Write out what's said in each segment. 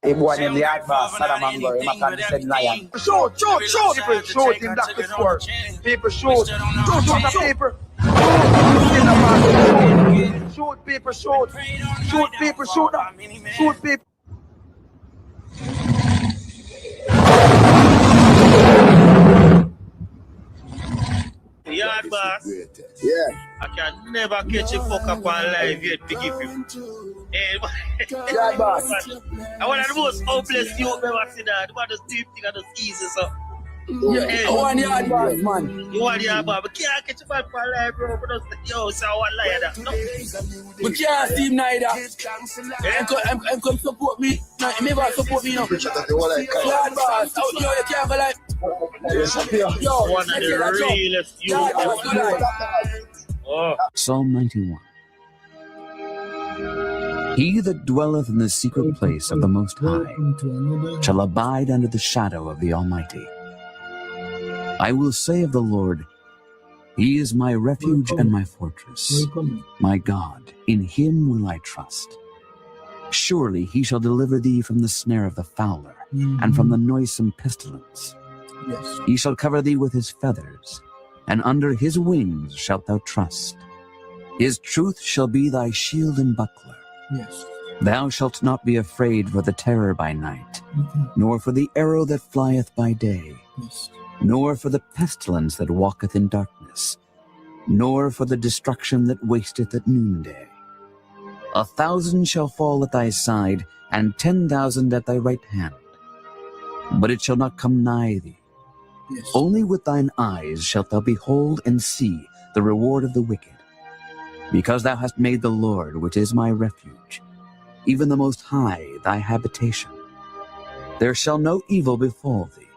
He boy named the YaadBoss, Salamango, he can descend lion. Shoot! People shoot him, black the score. People shoot the people. Shoot people, shoot people, shoot people. YaadBoss. Yeah. I can never catch a fuck up on live yet to give you. YaadBoss. I want the most hopeless you ever see that. What does deep thing that is easy, so. Yeah, I want YaadBoss, man. You want YaadBoss, but can't catch a man for live, bro. But yo, so I want lie that. No. We can't see him neither. And come support me. No, he never support me, no. YaadBoss, out here, you can't go like. Yo, one of the realest you ever. Oh. Psalm 91. He that dwelleth in the secret place of the Most High shall abide under the shadow of the Almighty. I will say of the Lord, He is my refuge and my fortress, my God, in Him will I trust. Surely He shall deliver thee from the snare of the fowler, and from the noisome pestilence. Yes. He shall cover thee with His feathers, and under His wings shalt thou trust. His truth shall be thy shield and buckler. Yes. Thou shalt not be afraid for the terror by night, nor for the arrow that flieth by day, Yes. nor for the pestilence that walketh in darkness, nor for the destruction that wasteth at noonday. 1,000 shall fall at thy side, and 10,000 at thy right hand, but it shall not come nigh thee. Yes. Only with thine eyes shalt thou behold and see the reward of the wicked. Because thou hast made the Lord, which is my refuge, even the Most High, thy habitation. There shall no evil befall thee,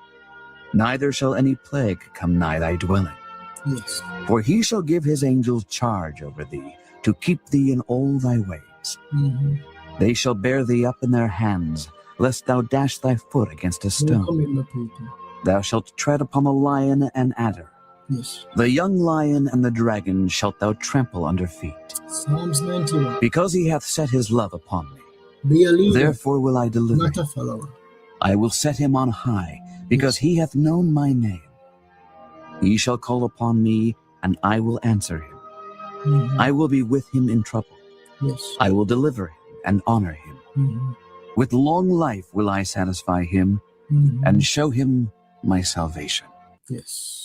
neither shall any plague come nigh thy dwelling. Yes. For He shall give His angels charge over thee, to keep thee in all thy ways. They shall bear thee up in their hands, lest thou dash thy foot against a stone. Thou shalt tread upon the lion and adder. Yes. The young lion and the dragon shalt thou trample under feet. Psalms 91. Because He hath set His love upon me, Be a leader, therefore will I deliver not a him. follower. I will set him on high, because He hath known my name. He shall call upon me, and I will answer him. I will be with him in trouble. Yes. I will deliver him and honor him. With long life will I satisfy him, and show him my salvation. Yes.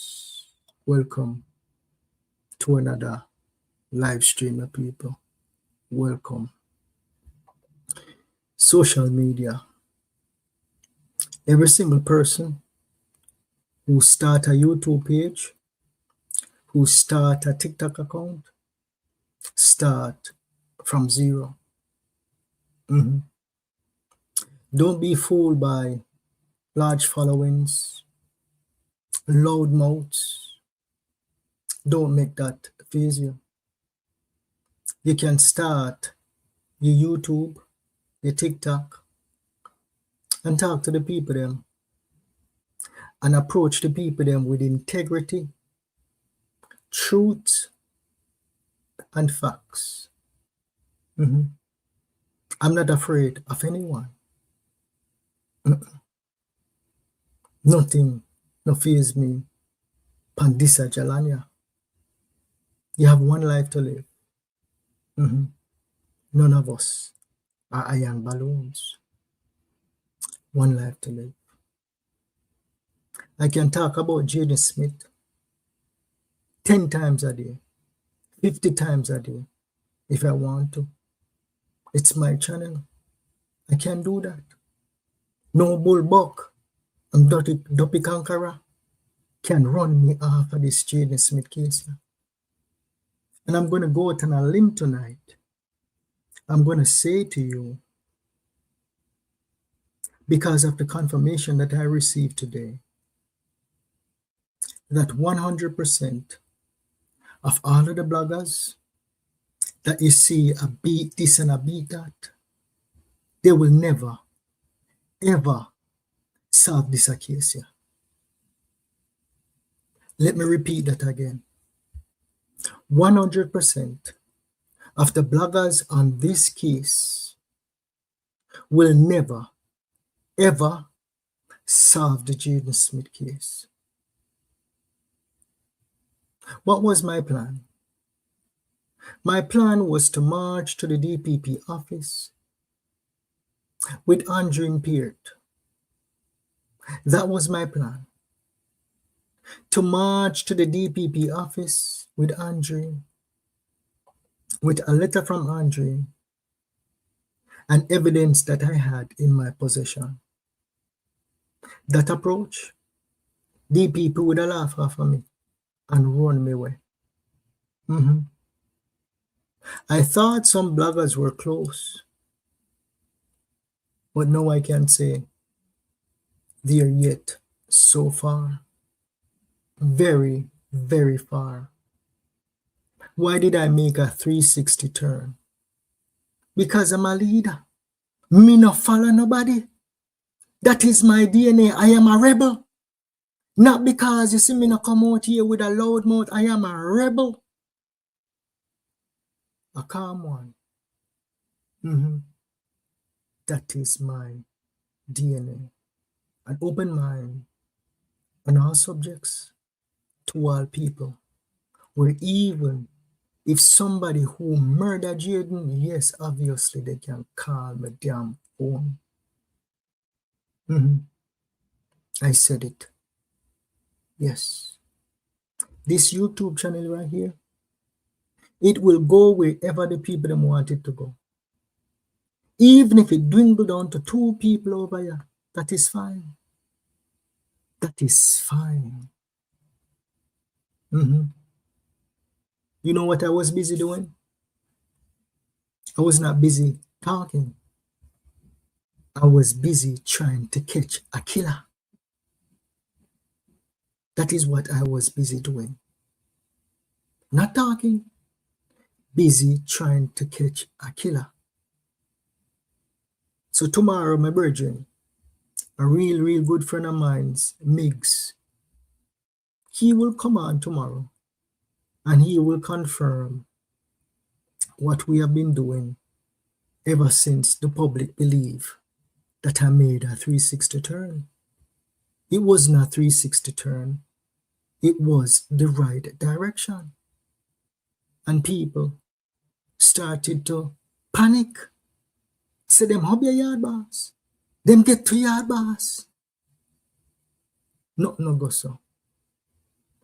Welcome to another live stream, people. Welcome. Social media. Every single person who start a YouTube page, who start a TikTok account, start from zero. Don't be fooled by large followings, loud mouths. Don't make that phase you. You can start your YouTube, your TikTok, and talk to the people them, and approach the people them with integrity, truth, and facts. I'm not afraid of anyone. Nothing no fears me. Pandisa Jalanya. You have one life to live. None of us are iron balloons. One life to live. I can talk about Jaden Smith 10 times a day, 50 times a day, if I want to. It's my channel. I can do that. No bull buck and Duppy Conqueror can run me off of this Jaden Smith case. And I'm going to go out on a limb tonight. I'm going to say to you, because of the confirmation that I received today, that 100% of all of the bloggers that you see a beat this and a beat that, they will never, ever solve this case here. Let me repeat that again. 100% of the bloggers on this case will never, ever solve the Jaden Smith case. What was my plan? My plan was to march to the DPP office with Andre impaired. That was my plan. To march to the DPP office with Andre, with a letter from Andre and evidence that I had in my possession. That approach, DPP would have laughed off of me and run me away. I thought some bloggers were close, but now I can say they are yet so far. Very, very far. Why did I make a 360 turn? Because I'm a leader. Me not follow nobody. That is my DNA. I am a rebel. Not because you see me not come out here with a loud mouth. I am a rebel. A calm one. That is my DNA. An open mind on all subjects, to all people. Where even if somebody who murdered Jaden, yes, obviously they can call me damn phone. I said it. Yes. This YouTube channel right here, it will go wherever the people them want it to go. Even if it dwindle down to 2 people over here, that is fine. That is fine. You know what I was busy doing? I was not busy talking. I was busy trying to catch a killer. That is what I was busy doing. Not talking. Busy trying to catch a killer. So tomorrow, my brethren, a real good friend of mine's, Miggs, he will come on tomorrow and he will confirm what we have been doing ever since the public believe that I made a 360 turn. It was not a 360 turn. It was the right direction. And people started to panic. Say them hub your yard boss. Them get to yard boss. No go so.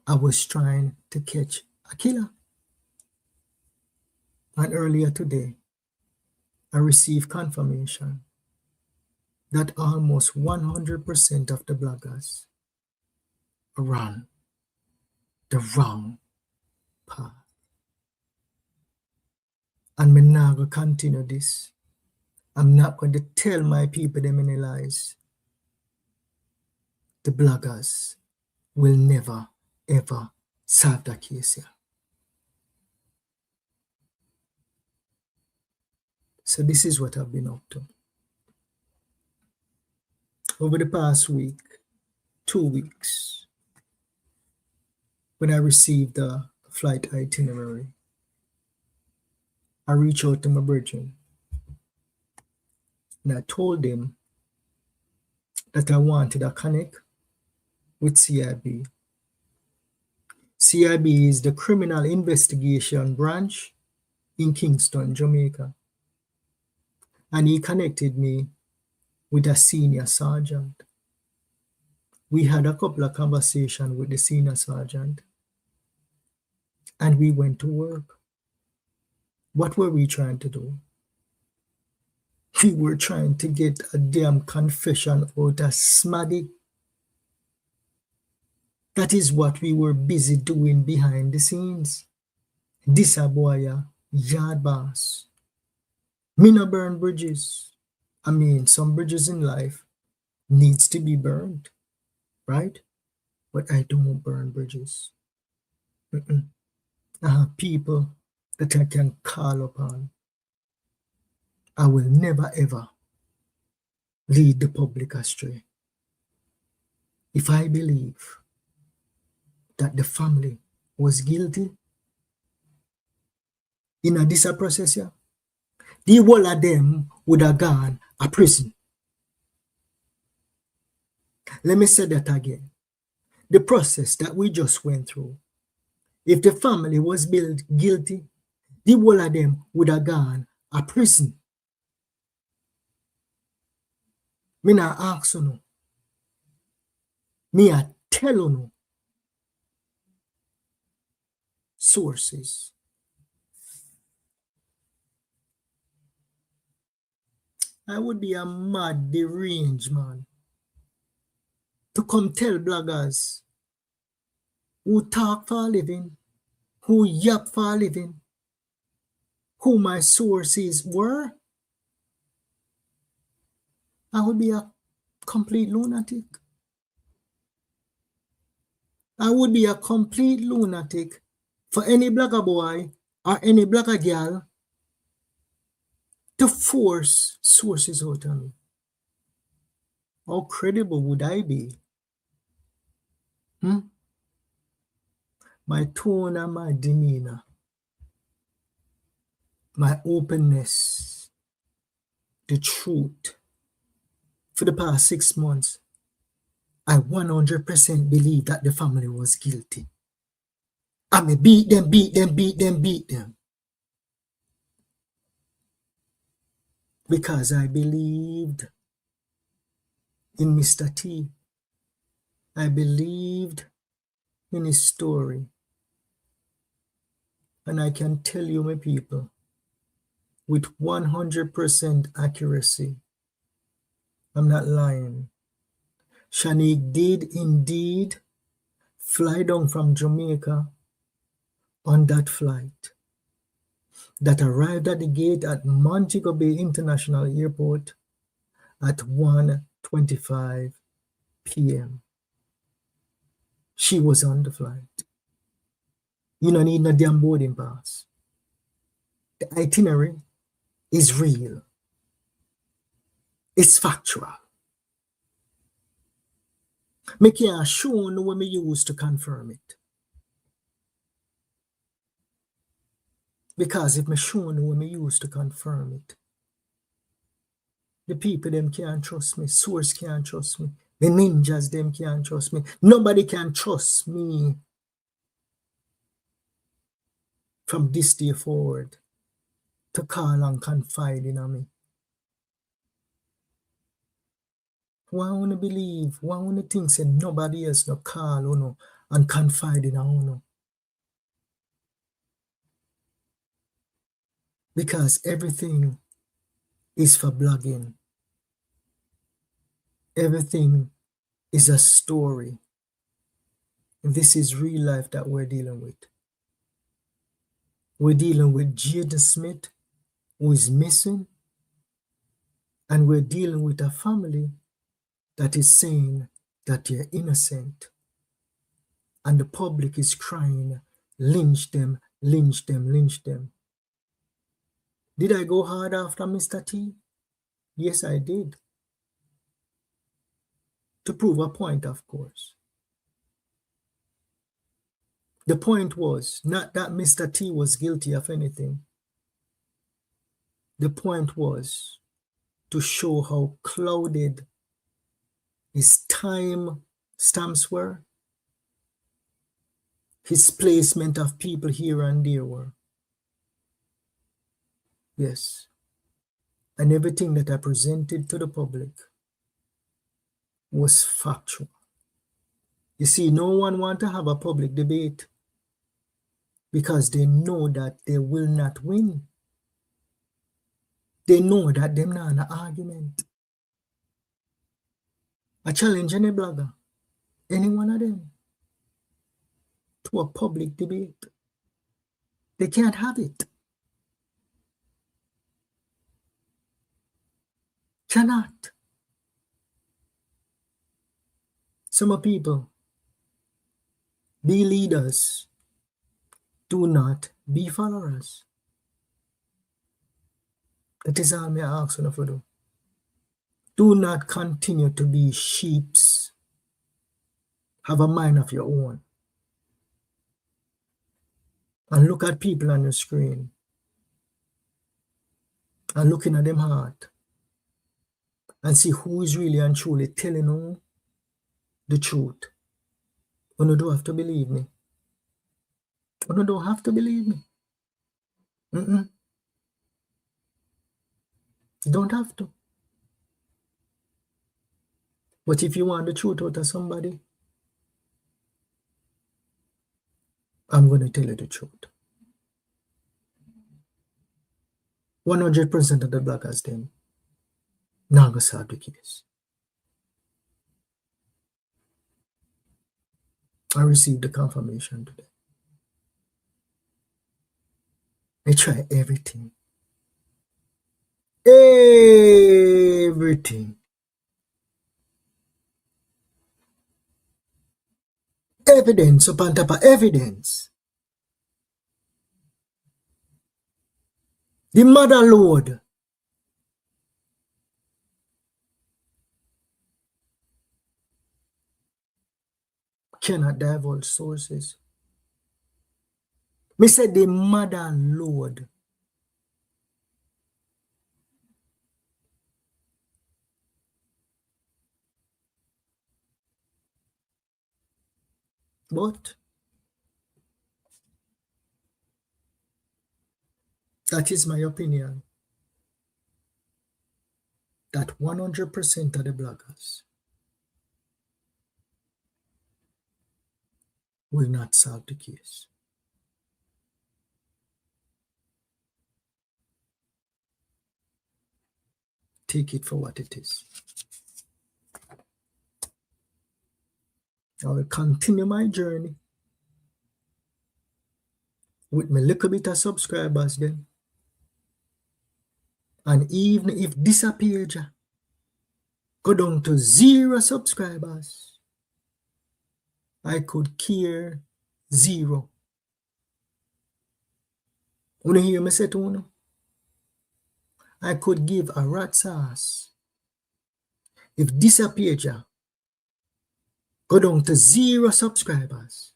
I was trying to catch a killer. And earlier today, I received confirmation that almost 100% of the bloggers run the wrong path. And I'm not going to continue this. I'm not going to tell my people them any lies. The bloggers will never, ever solve that case here. So this is what I've been up to. Over the past week, 2 weeks, when I received the flight itinerary, I reached out to my brethren and I told them that I wanted a connect with CIB. CIB is the Criminal Investigation Branch in Kingston, Jamaica. And he connected me with a senior sergeant. We had a couple of conversations with the senior sergeant and we went to work. What were we trying to do? We were trying to get a damn confession out of Smaddy. That is what we were busy doing behind the scenes. This a boy, yard boss. Me no burn bridges. I mean, some bridges in life needs to be burned, right? But I don't burn bridges. I have people that I can call upon. I will never ever lead the public astray. If I believe that the family was guilty in a this process here, the whole of them would have gone to prison. Let me say that again. The process that we just went through, if the family was built guilty, the whole of them would have gone a prison. Me not ask you no. Me I tell you no. Sources. I would be a mad deranged man to come tell bloggers who talk for a living, who yap for a living, who my sources were. I would be a complete lunatic. I would be a complete lunatic for any blogger boy or any blogger girl to force sources out on me. How credible would I be? My tone and my demeanor, my openness, the truth. For the past 6 months, I 100% believe that the family was guilty. I may beat them. Because I believed in Mr. T. I believed in his story. And I can tell you, my people, with 100% accuracy, I'm not lying. Shanique did indeed fly down from Jamaica on that flight that arrived at the gate at Montego Bay International Airport at 1:25 p.m. She was on the flight. You don't need no damn boarding pass. The itinerary is real. It's factual. Me can't show no what me use to confirm it. Because if me show no what me use to confirm it, the people them can't trust me. Source can't trust me. The ninjas them can't trust me. Nobody can trust me from this day forward to call and confide in me. Why want to believe? Why want to think say nobody else no call or no and confide in no? Because everything is for blogging. Everything is a story. This is real life that we're dealing with. We're dealing with Jayden Smith, who is missing, and we're dealing with a family that is saying that they're innocent. And the public is crying, lynch them, lynch them, lynch them. Did I go hard after Mr. T? Yes, I did. To prove a point, of course. The point was not that Mr. T was guilty of anything. The point was to show how clouded his time stamps were, his placement of people here and there were. Yes. And everything that I presented to the public was factual. You see, no one wants to have a public debate because they know that they will not win. They know that they're not an argument. I challenge any blogger, any one of them, to a public debate. They can't have it. Cannot. Some people, be leaders, do not be followers. That is all I ask you to do. Do not continue to be sheeps. Have a mind of your own. And look at people on your screen. And looking at them heart. And see who is really and truly telling you the truth. You don't have to believe me. You don't have to believe me. You don't have to. But if you want the truth out of somebody, I'm going to tell you the truth. 100% of the bloggers them now go solve the case. I received the confirmation today. They try everything. Everything. Evidence upon top of evidence. The mother Lord cannot divulge sources. Me said the mother Lord. But that is my opinion. That 100% of the bloggers will not solve the case. Take it for what it is. I will continue my journey with my little bit of subscribers then. And even if this page go down to 0 subscribers, I could care 0. When you hear me say to you, I could give a rat's ass if this page go down to 0 subscribers.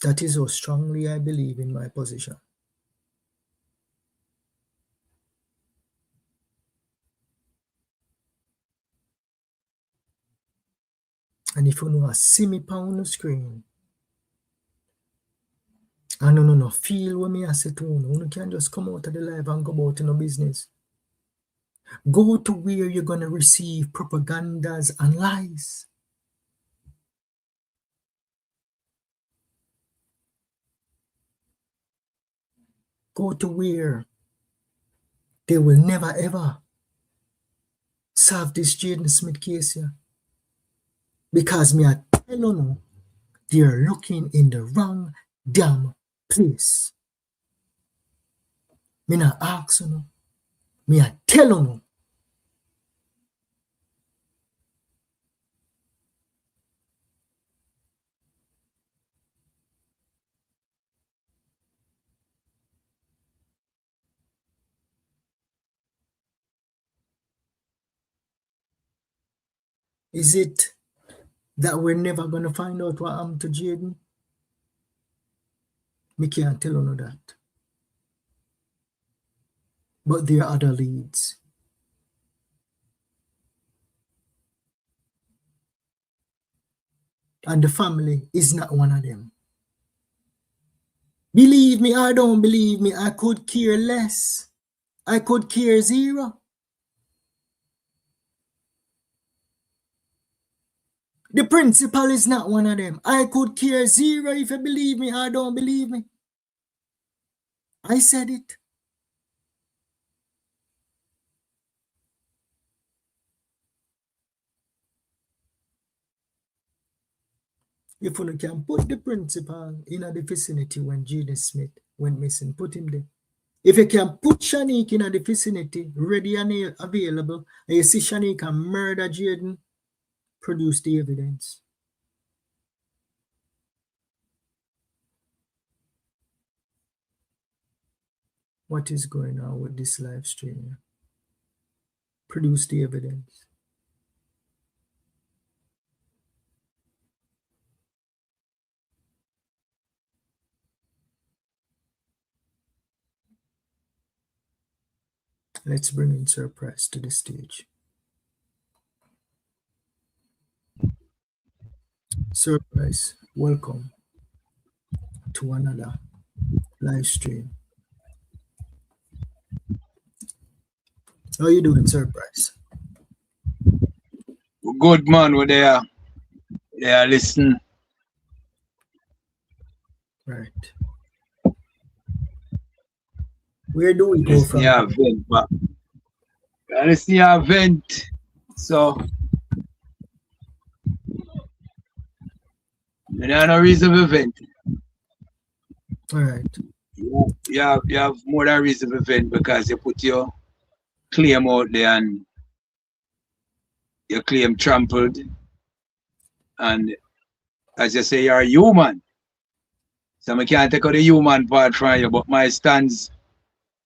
That is how strongly I believe in my position. And if you know see me on the screen, and you no feel what me I say to you can just come out of the live and go about in no business. Go to where you're going to receive propagandas and lies. Go to where they will never ever solve this Jaden Smith case here. Because me I tell you, they're looking in the wrong damn place. Me not ask you, me I tell you. Is it that we're never going to find out what happened to Jaden? Me can't tell you that. But there are other leads. And the family is not one of them. Believe me or don't believe me, I could care less. I could care 0. The principal is not one of them. I could care 0 if you believe me or don't believe me. I said it. If you can put the principal in the vicinity when Jaden Smith went missing, put him there. If you can put Shanique in the vicinity, ready and available, and you see Shanique can murder Jaden, produce the evidence. What is going on with this live stream? Produce the evidence. Let's bring in SirPrise to the stage. SirPrise, welcome to another live stream. How you doing, SirPrise? Good man, we're there. Yeah, listen. Right. Where do we go from? Yeah, vent, but let's see a vent. So there are no reason to vent. All right. You have more than reason to vent because you put your claim out there and your claim trampled. And as you say, you're a human. So I can't take out the human part from you, but my stance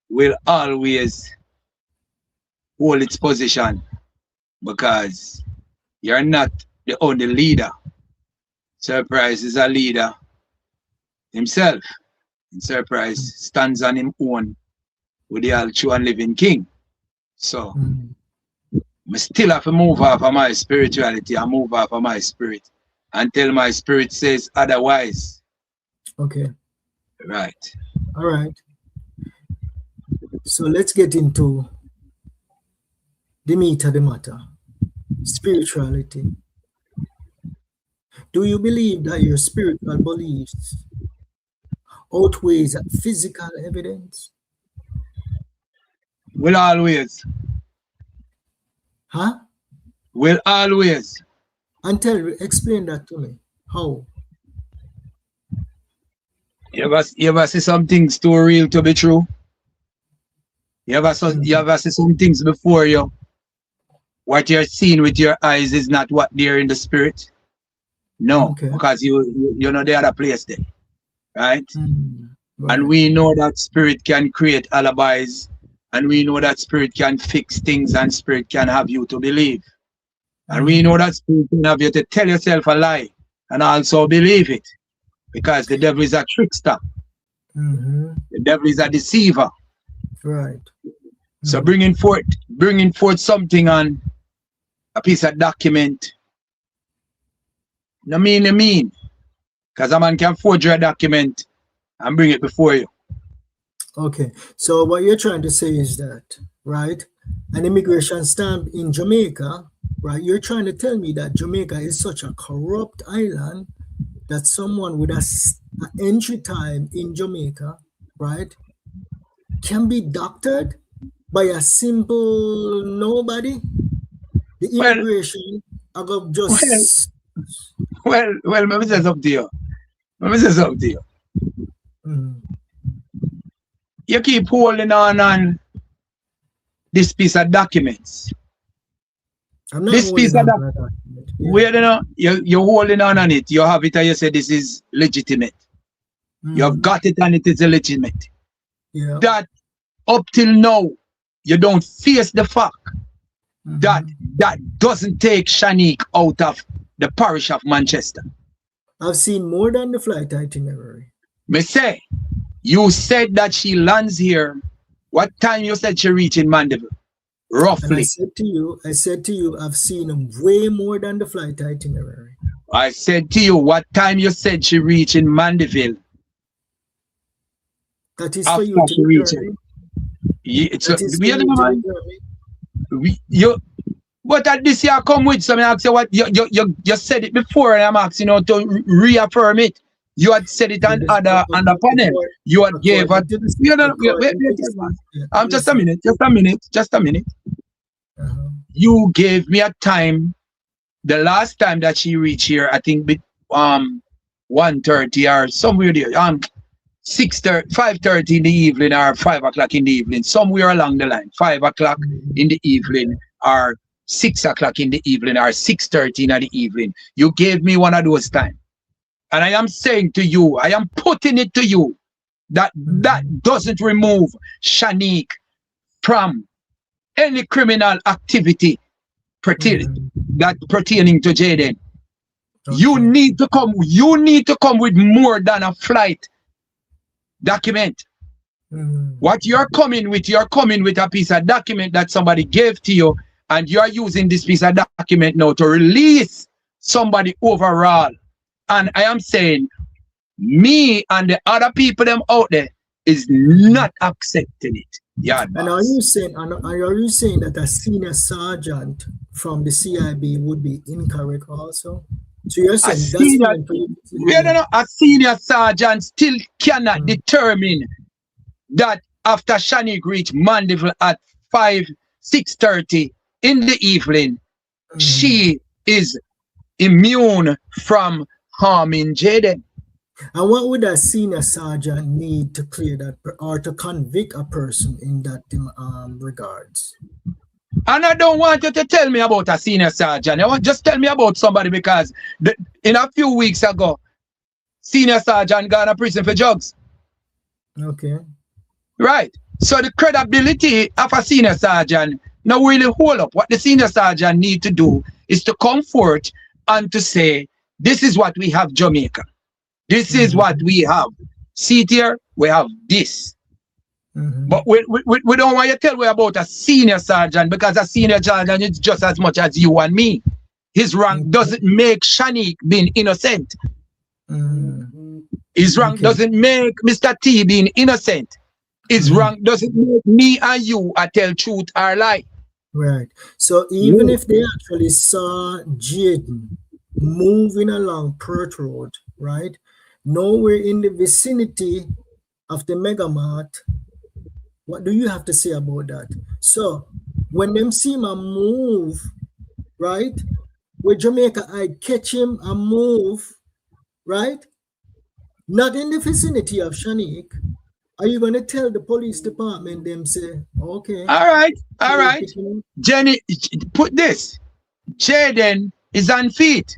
will always hold its position because you're not the only leader. SirPrise is a leader himself. And SirPrise stands on his own with the all true and living king. So I still have to move off of my spirituality and move off of my spirit until my spirit says otherwise. Okay. Right. All right. So let's get into the meat of the matter. Spirituality. Do you believe that your spiritual beliefs outweighs physical evidence? Will always. Huh? Will always. Explain that to me. How? You ever see some things too real to be true? You ever see some things before you? What you're seeing with your eyes is not what they're in the spirit. No, Okay. because you know the other place there, right? Right. And we know that spirit can create alibis, and we know that spirit can fix things, and spirit can have you to believe. And we know that spirit can have you to tell yourself a lie and also believe it. Because the devil is a trickster. The devil is a deceiver. Right. So bringing forth something on a piece of document, no mean. Because a man can forge a document and bring it before you. Okay. So what you're trying to say is that, right, an immigration stamp in Jamaica, right, you're trying to tell me that Jamaica is such a corrupt island that someone with an entry time in Jamaica, right, can be doctored by a simple nobody? The immigration, well, just... Well, let me say something to you. You keep holding on this piece of documents. I'm not this piece of document. Where you're holding on it. You have it and you say this is legitimate. You've got it and it is illegitimate. Yeah. That up till now, you don't face the fact that doesn't take Shanique out of the parish of Manchester. I've seen more than the flight itinerary. Me say, you said that she lands here. What time you said she reached in Mandeville? Roughly. And I said to you, I've seen way more than the flight itinerary. I said to you, what time you said she reached in Mandeville? That is for you to determine. But at this year come with some. I ask you what you said it before, and I'm asking you to reaffirm it. You had said it on the panel. You had gave us. Just a minute. You gave me a time. The last time that she reached here, I think 1:30 or somewhere there. 6:30, 5:30 in the evening or 5 o'clock in the evening, somewhere along the line. 5 o'clock in the evening or 6 o'clock in the evening or 6:30 in the evening. You gave me one of those times. And I am saying to you, I am putting it to you that that doesn't remove Shanique from any criminal activity pertaining to Jaden. Okay. You need to come with more than a flight document. What you're coming with a piece of document that somebody gave to you, and you're using this piece of document now to release somebody overall. And I am saying, me and the other people them out there is not accepting it. Yeah. And are you saying that a senior sergeant from the CIB would be incorrect also? So you're saying a senior sergeant still cannot determine that after Shanique reached Mandeville at 6:30 in the evening, she is immune from harming Jaden. And what would a senior sergeant need to clear that or to convict a person in that regards? And I don't want you to tell me about a senior sergeant. I want just tell me about somebody, because in a few weeks ago, senior sergeant got to prison for drugs. Okay. Right. So the credibility of a senior sergeant now really hold up. What the senior sergeant need to do is to come forth and to say, this is what we have, Jamaica. This is what we have. See it here, we have this. But we don't want you to tell me about a senior sergeant, because a senior sergeant is just as much as you and me. His rank doesn't make Shanique being innocent. His rank doesn't make Mr. T being innocent. His rank doesn't make me and you tell truth or lie. Right. So even if they actually saw Jaden moving along Perth Road, right, nowhere in the vicinity of the Mega Mart, what do you have to say about that? So when them see him move, right, with Jamaica, I catch him and move, right, not in the vicinity of Shanique, are you going to tell the police department them say, okay. All right. Jenny, put this. Jaden is on feet.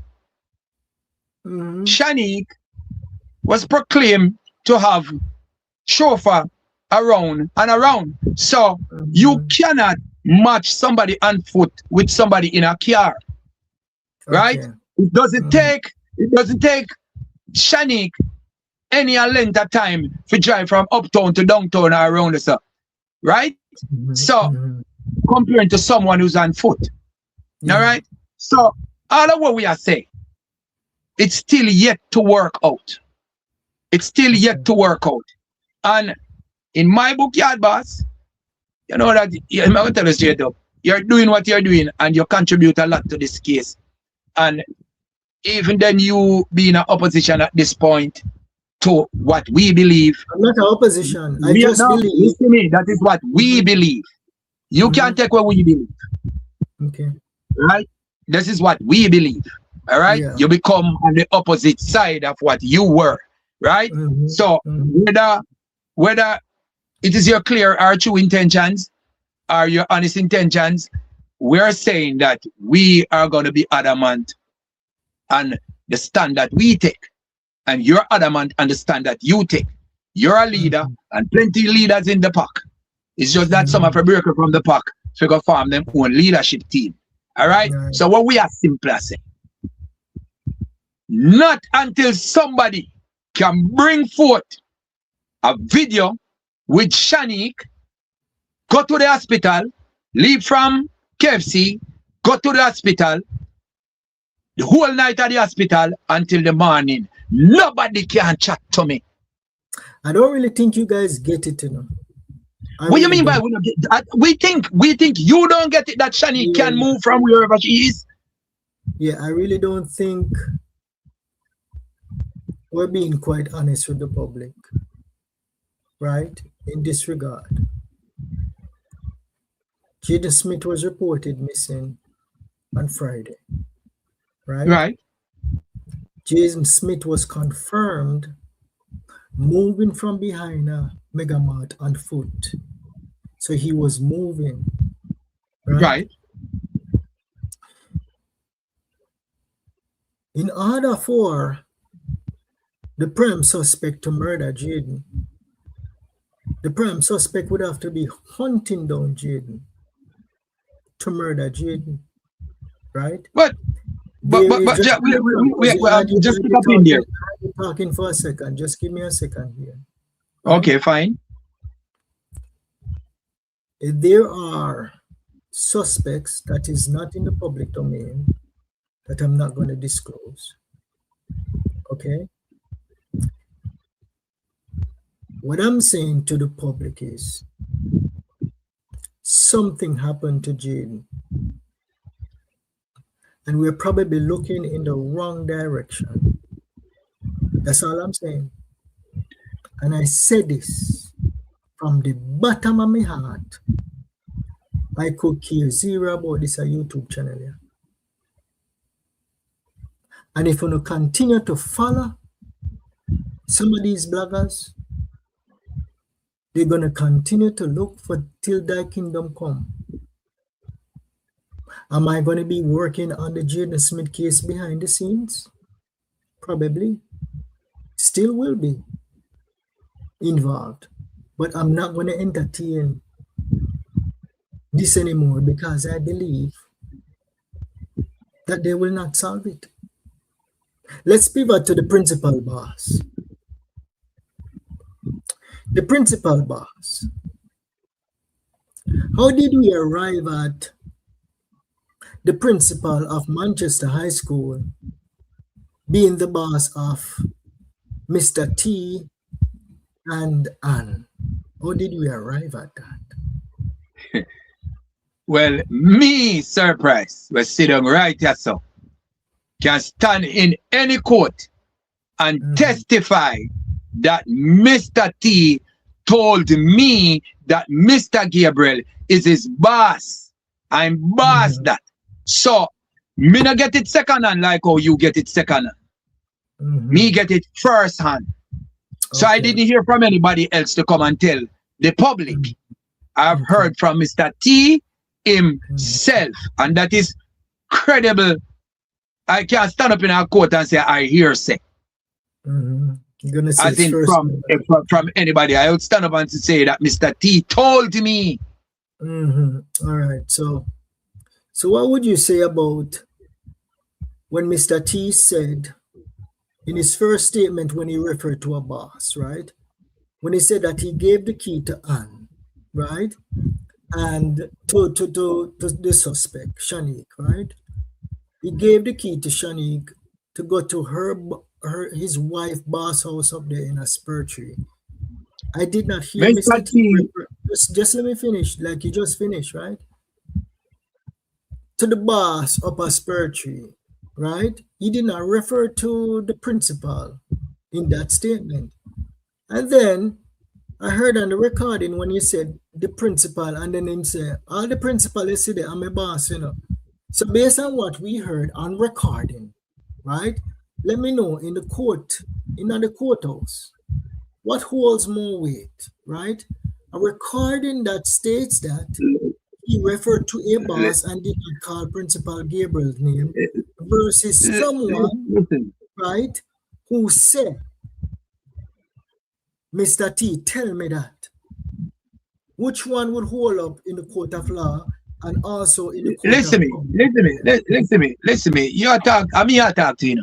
Shanique was proclaimed to have chauffeur around and around. So you cannot match somebody on foot with somebody in a car. Right? It doesn't take Shanique any length of time to drive from uptown to downtown or around the sun. Right? So comparing to someone who's on foot. All right? So all of what we are saying, it's still yet to work out. It's still yet to work out. And in my book, Yard Boss, you know that I'm going to tell you straight up, you're doing what you're doing and you contribute a lot to this case. And even then you being an opposition at this point to what we believe. I'm not an opposition. I just believe. Listen to me, that is what we believe. You can't take what we believe. Okay. Right? This is what we believe. All right? You become on the opposite side of what you were. Right? So whether it is your clear or true intentions or your honest intentions, we're saying that we are going to be adamant on the stand that we take. And you're adamant on the stand that you take. You're a leader and plenty of leaders in the pack. It's just that some of a breaker from the pack figure form them own leadership team. All right? So what we are simply saying, not until somebody can bring forth a video with Shanique, go to the hospital, leave from KFC, go to the hospital, the whole night at the hospital until the morning. Nobody can chat to me. I don't really think you guys get it, you know. What do you mean by we don't get that? We think you don't get it that Shanique can move from wherever she is? Yeah, I really don't think we're being quite honest with the public, right? In this regard. Jaden Smith was reported missing on Friday, right? Right. Jaden Smith was confirmed moving from behind a Mega Mart on foot. So he was moving, right? In order for the prime suspect to murder Jaden, the prime suspect would have to be hunting down Jaden to murder Jaden, right? But just pick up in there. Talking for a second. Just give me a second here. Okay, fine. If there are suspects that is not in the public domain that I'm not going to disclose, okay? What I'm saying to the public is something happened to Jaden, and we're probably looking in the wrong direction. That's all I'm saying. And I said this from the bottom of my heart. I could care zero about this YouTube channel here. And if you continue to follow some of these bloggers, they're going to continue to look for till thy kingdom come. Am I going to be working on the Jaden Smith case behind the scenes? Probably. Still will be involved. But I'm not going to entertain this anymore because I believe that they will not solve it. Let's pivot to the principal boss. The principal boss. How did we arrive at the principal of Manchester High School being the boss of Mr. T and Ann? How did we arrive at that? Well, me, SirPrise, will sit down right here, so can stand in any court and testify that Mr. T told me that Mr. Gabriel is his boss. I'm boss that. So, me not get it second hand like how you get it second hand. Me get it first hand. So I didn't hear from anybody else to come and tell the public. I've heard from Mr. T himself, and that is credible. I can't stand up in a court and say I hear say. You're gonna say I think from anybody, I would stand up and say that Mr. T told me. All right. So what would you say about when Mr. T said in his first statement when he referred to a boss, right? When he said that he gave the key to Ann, right? And to the suspect, Shanique, right? He gave the key to Shanique to go to his wife boss house up there in a spur tree. I did not hear Mr. T. Just let me finish, like you just finished, right? To the boss up a spur tree, right? He did not refer to the principal in that statement. And then I heard on the recording when you said the principal, and then him say, all the principal is there, I'm a boss, you know. So based on what we heard on recording, right? Let me know in the court, in the courthouse, what holds more weight, right? A recording that states that he referred to a boss and did not call Principal Gabriel's name versus someone, right, who said, Mr. T, tell me that. Which one would hold up in the court of law and also in the court listen to me. You talk, I mean, I talk to you now.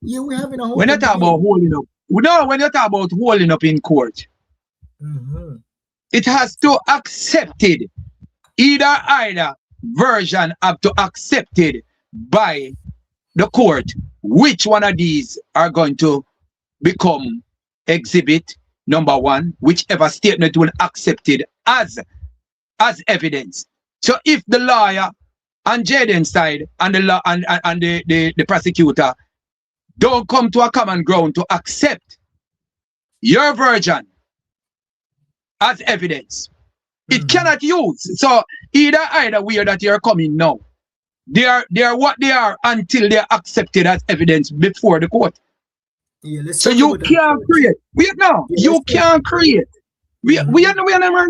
Yeah, we're having a whole when you talk about holding up, no, when you talk about holding up in court, it has to accepted, either version have to accepted by the court. Which one of these are going to become exhibit number one, whichever statement will accepted as evidence. So if the lawyer on Jaden's side and the law and the prosecutor don't come to a common ground to accept your version as evidence, it cannot use. So either way that you're coming now, they are what they are until they're accepted as evidence before the court. Yeah, so you can't create. You can't create. We are not. I'm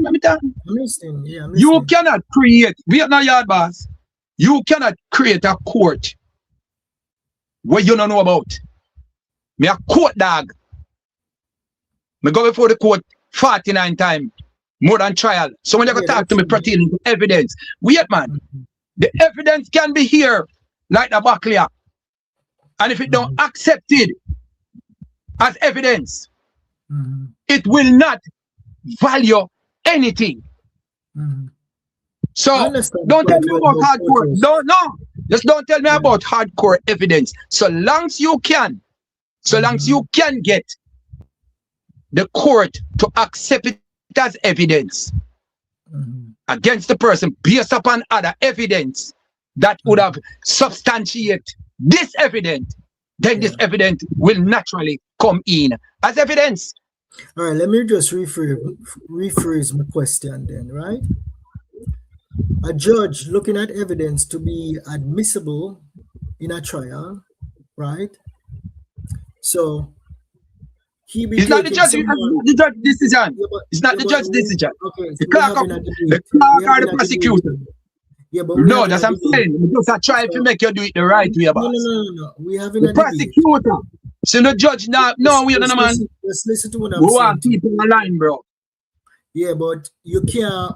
listening. Yeah, I'm listening. You cannot create. We are not yard boss. You cannot create a court where you don't know about. Me a court dog. Me go before the court 49 times more than trial. So when you go talk to me pertaining to evidence, wait man. The evidence can be here like the Buckley. And if it don't accept it as evidence, it will not value anything. So don't tell me about hardcore. Just don't tell me about hardcore evidence. So long as you can, get the court to accept it as evidence against the person based upon other evidence that would have substantiated this evidence, then this evidence will naturally come in as evidence. All right, let me just rephrase my question then, right? A judge looking at evidence to be admissible in a trial, right? So it's not the judge, the judge decision. It's not the judge's decision. Okay, so the clerk or the prosecutor. Yeah, but no, that's what I'm saying. Because I try to make you do it the right way, boss. No. We having the prosecutor. So the judge now, no, we don't know, man. Let's listen to what I'm saying. We want people aligned, bro. Yeah, but you can't.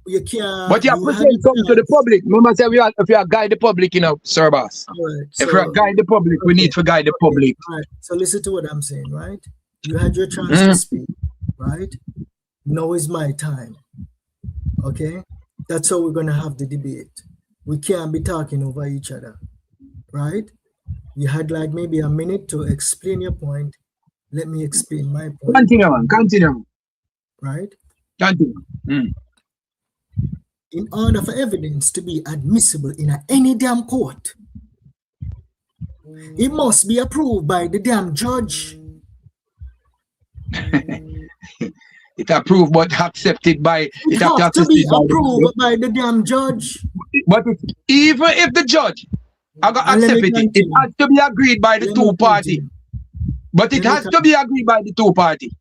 But you have to say something to the public. Remember, say if you are guide the public, you know, SirPrise. Right, if you are guide the public, we need to guide the public. All right. So listen to what I'm saying, right? You had your chance to speak, right? Now is my time. Okay? That's how we're gonna have the debate. We can't be talking over each other, right? You had like maybe a minute to explain your point. Let me explain my point. Continue. Right? Continue. In order for evidence to be admissible in any damn court, it must be approved by the damn judge. It approved but accepted by it has to be approved by the damn judge. But even if the judge accept it has to be agreed by the two parties. But it has to be agreed by the two parties.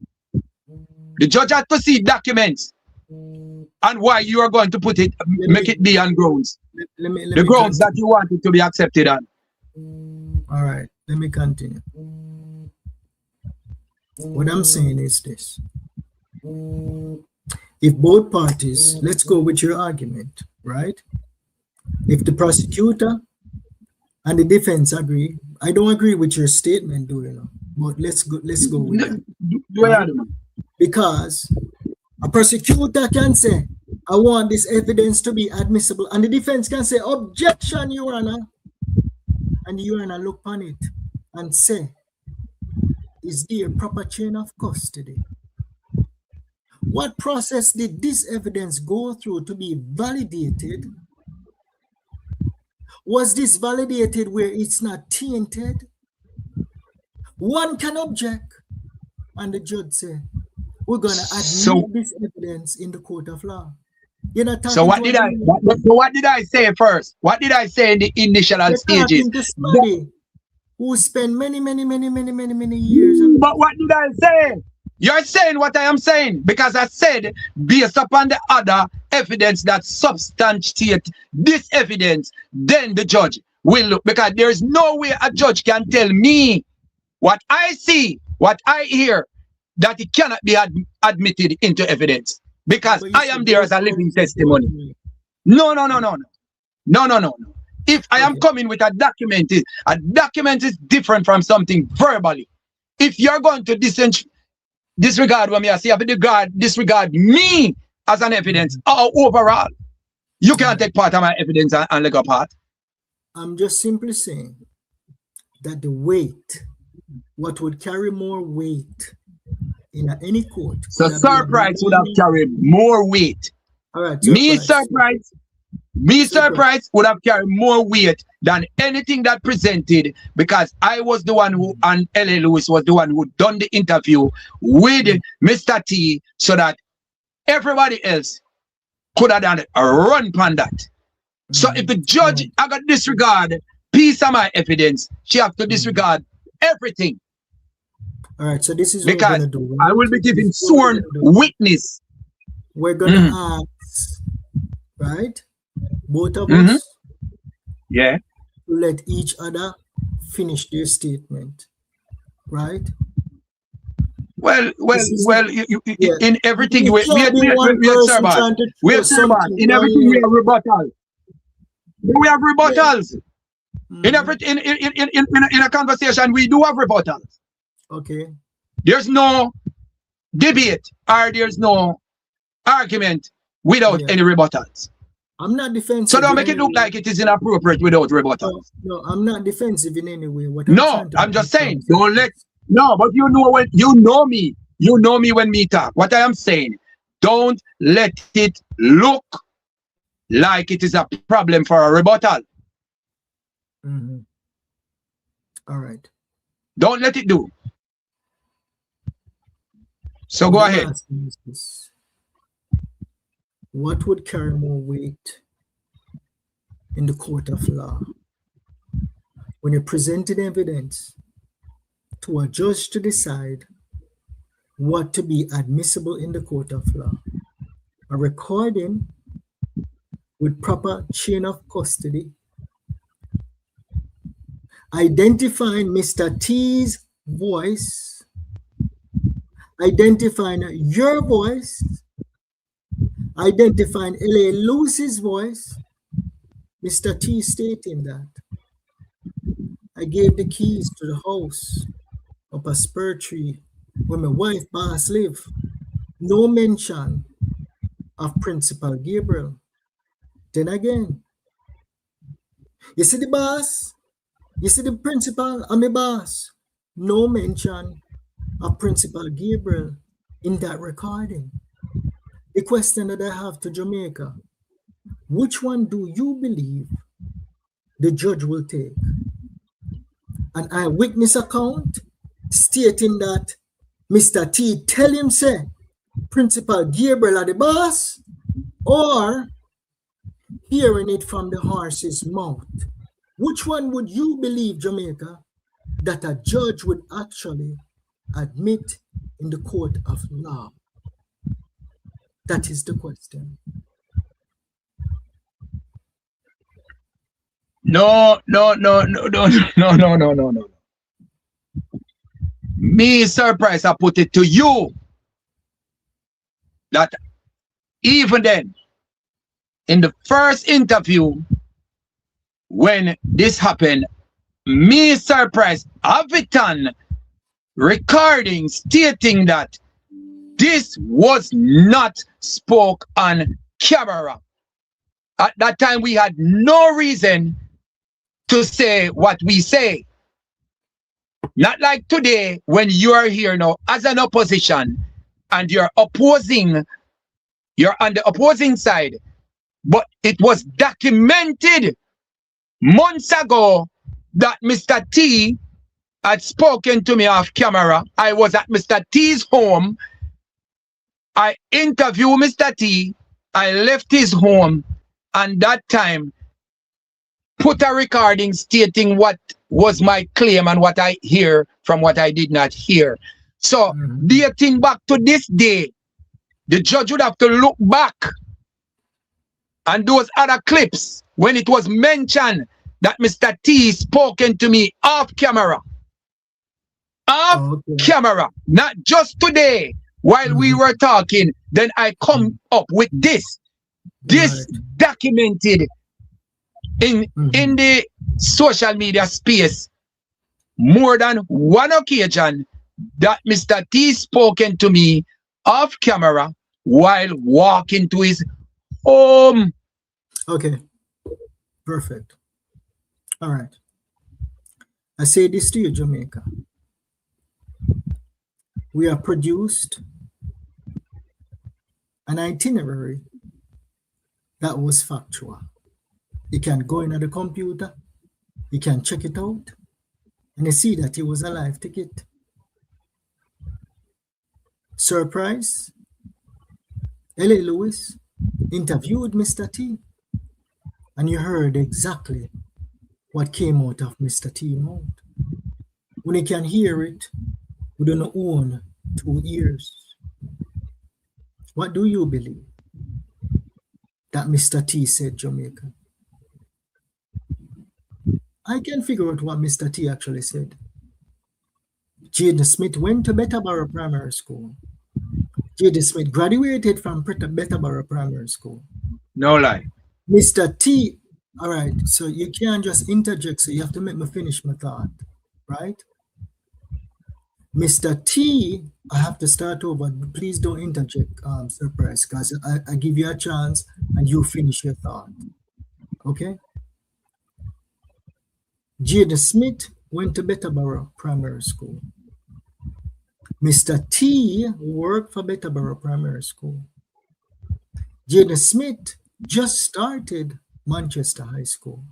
The judge has to see documents and why you are going to put it, make it be on grounds. The grounds that you want it to be accepted on. All right, let me continue. What I'm saying is this. If both parties, let's go with your argument, right? If the prosecutor and the defense agree, I don't agree with your statement, do you know? But let's go with that. Because a prosecutor can say, I want this evidence to be admissible, and the defense can say, objection, Your Honor. And Your Honor look on it and say, is there a proper chain of custody? What process did this evidence go through to be validated? Was this validated where it's not tainted? One can object, and the judge say, we're going to admit this evidence in the court of law. You're not talking so what did I say first? What did I say in the initial stages? To somebody who spent many years. But what did I say? You're saying what I am saying, because I said based upon the other evidence that substantiate this evidence, then the judge will look, because there is no way a judge can tell me what I see, what I hear, that it cannot be admitted into evidence, because I am there as a living testimony. No. If I am coming with a document is different from something verbally. If you're going to disregard what I say, disregard me as an evidence overall, you can't take part of my evidence and let go part. I'm just simply saying that the weight, what would carry more weight in any court. So SirPrise would have carried more weight. All right. SirPrise would have carried more weight than anything that presented, because I was the one who, and L.A. Lewis was the one who done the interview with Mr. T, so that everybody else could have done a run on that. So if the judge I got disregard piece of my evidence, she have to disregard everything. All right, so this is because what we're gonna do. I will be giving sworn witness. We're gonna ask, right? Both of us. Yeah. To let each other finish their statement, right? Well, in everything we have servant. We have servant. In everything we have rebuttal. We have rebuttals. In everything, in a conversation, we do have rebuttals. Okay. There's no debate or there's no argument without any rebuttals. I'm not defensive. So don't make it look like it is inappropriate without rebuttals. No, I'm not defensive in any way. I'm just saying, don't let, but you know when, you know me when me talk. What I am saying, don't let it look like it is a problem for a rebuttal. All right. Don't let it do. So go ahead. What would carry more weight in the court of law when you presented evidence to a judge to decide what to be admissible in the court of law? A recording with proper chain of custody, identifying Mr. T's voice, identifying your voice, identifying L.A. Lewis's voice, Mr. T stating that I gave the keys to the house up a spur tree where my wife boss live. No mention of Principal Gabriel. Then again, you see the boss, you see the principal and the boss. No mention of Principal Gabriel in that recording. The question that I have to Jamaica, which one do you believe the judge will take? An eyewitness account stating that Mr. T tell him say Principal Gabriel are the boss, or hearing it from the horse's mouth? Which one would you believe, Jamaica, that a judge would actually admit in the court of law? That is the question. No. Me, SirPrise, I put it to you that even then, in the first interview, when this happened, me, SirPrise, have it on recording stating that this was not spoke on camera. At that time, we had no reason to say what we say. Not like today, when you are here now as an opposition and you're opposing, you're on the opposing side. But it was documented months ago that Mr. T had spoken to me off camera. I was at Mr. T's home. I interviewed Mr. T. I left his home, and that time put a recording stating what was my claim and what I hear from what I did not hear. So dating back to this day, the judge would have to look back and those other clips when it was mentioned that Mr. T spoken to me off camera. Off camera, not just today while we were talking. Then I come up with this. This documented in the social media space more than one occasion that Mr. T spoken to me off camera while walking to his home. Okay, perfect. All right. I say this to you, Jamaica. We have produced an itinerary that was factual. You can go into the computer, you can check it out, and you see that it was a live ticket. SirPrise, L.A. Lewis interviewed Mr. T, and you heard exactly what came out of Mr. T's mouth. When you can hear it, we don't own 2 ears. What do you believe that Mr. T said, Jamaica? I can figure out what Mr. T actually said. Jaden Smith went to Betterborough Primary School. Jaden Smith graduated from Betterborough Primary School. No lie. Mr. T, all right, so you can't just interject, so you have to make me finish my thought, right? Mr. T, I have to start over. Please don't interject, SirPrise, because I give you a chance and you finish your thought. Okay? Jaden Smith went to Betterborough Primary School. Mr. T worked for Betterborough Primary School. Jaden Smith just started Manchester High School.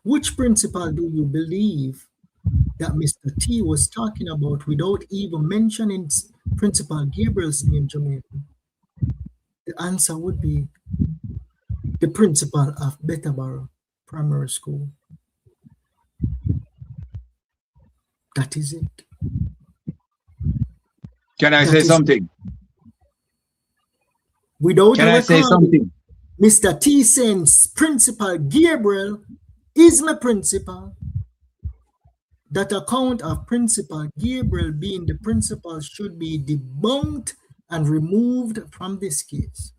Which principal do you believe that Mr. T was talking about without even mentioning Principal Gabriel's name, Jamaica? The answer would be the principal of Betterborough Primary School. That is it. Can I say something? Without Can I say something? Mr. T saying Principal Gabriel is my principal. That account of Principal Gabriel being the principal should be debunked and removed from this case.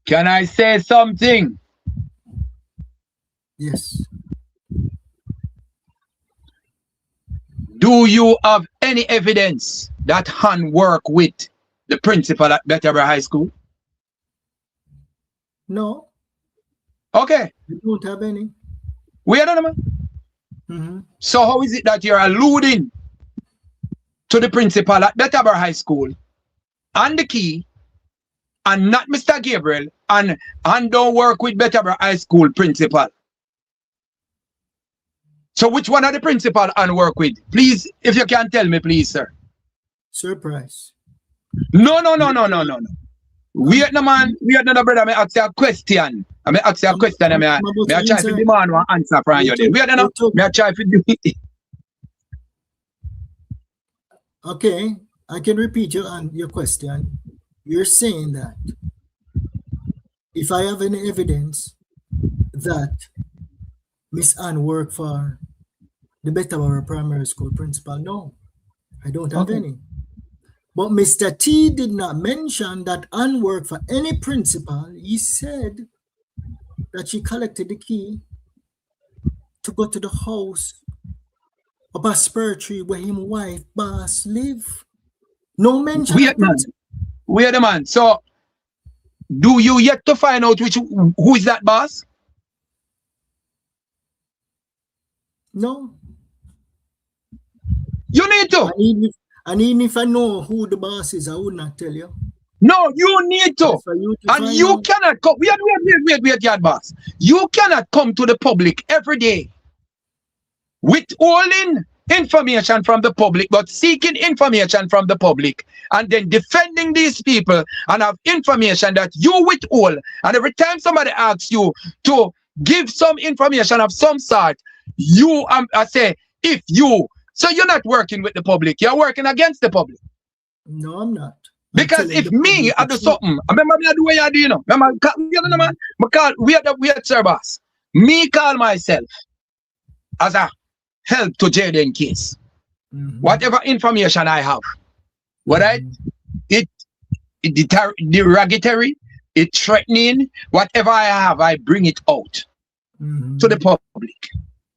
Can I say something? Yes. Do you have any evidence that Han worked with the principal at Betterborough High School? No. Okay. We don't have any. We don't know. So how is it that you're alluding to the principal at Betterborough High School and the key and not Mr. Gabriel and don't work with Betterborough High School principal? So which one are the principal and work with? Please, if you can tell me, please, sir. SirPrise. No. Wait, no, man. Wait, no, brother. I ask you a question. I ask you a question. I try to demand one answer from you. Wait, no. I try to do it. Okay, I can repeat your question. You're saying that if I have any evidence that Miss Ann worked for the Betterborough Primary School principal, no, I don't have any. But Mr. T did not mention that Ann worked for any principal. He said that she collected the key to go to the house of a spiritual where him wife boss live. No mention. Wait a man. So do you yet to find out who is that boss? No. You need to. And even if I know who the boss is, I would not tell you. No, you need to. And you cannot come. Wait, YaadBoss. You cannot come to the public every day withholding information from the public, but seeking information from the public, and then defending these people and have information that you withhold. And every time somebody asks you to give some information of some sort, you I say, if you. So you're not working with the public, you're working against the public. No, I'm not. Because if me, I do something, I remember me do what you do, you know. Remember, we are SirPrise. Me call myself as a help to Jaden case. Whatever information I have, it derogatory, it threatening, whatever I have, I bring it out to the public.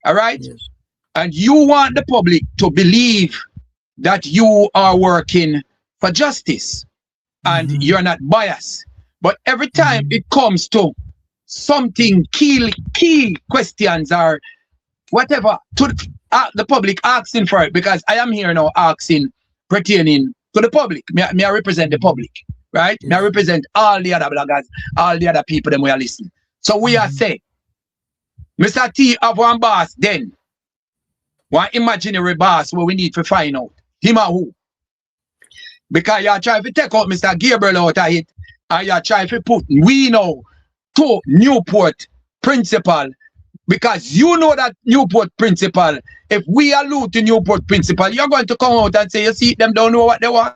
All right? Yes. And you want the public to believe that you are working for justice and you're not biased. But every time it comes to something key questions or whatever, to the public asking for it, because I am here now asking pertaining to the public. Me I represent the public, right? Me I represent all the other bloggers, all the other people that we are listening. So we are saying, Mr. T have one boss then. One imaginary boss where we need to find out him or who. Because you're trying to take out Mr. Gabriel out of it, and you're trying to put we know to Newport principal, because you know that Newport principal, if we allude to Newport principal, you're going to come out and say, you see, them don't know what they want.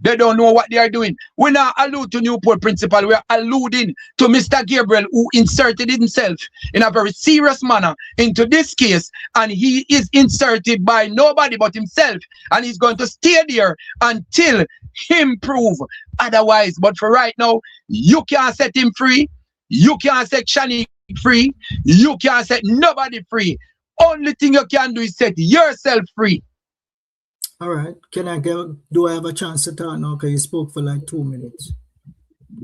They don't know what they are doing. We're not allude to Newport principal. We're alluding to Mr. Gabriel, who inserted himself in a very serious manner into this case. And he is inserted by nobody but himself. And he's going to stay there until him prove otherwise. But for right now, you can't set him free. You can't set Shani free. You can't set nobody free. Only thing you can do is set yourself free. All right. Do I have a chance to talk now? Okay, you spoke for like 2 minutes.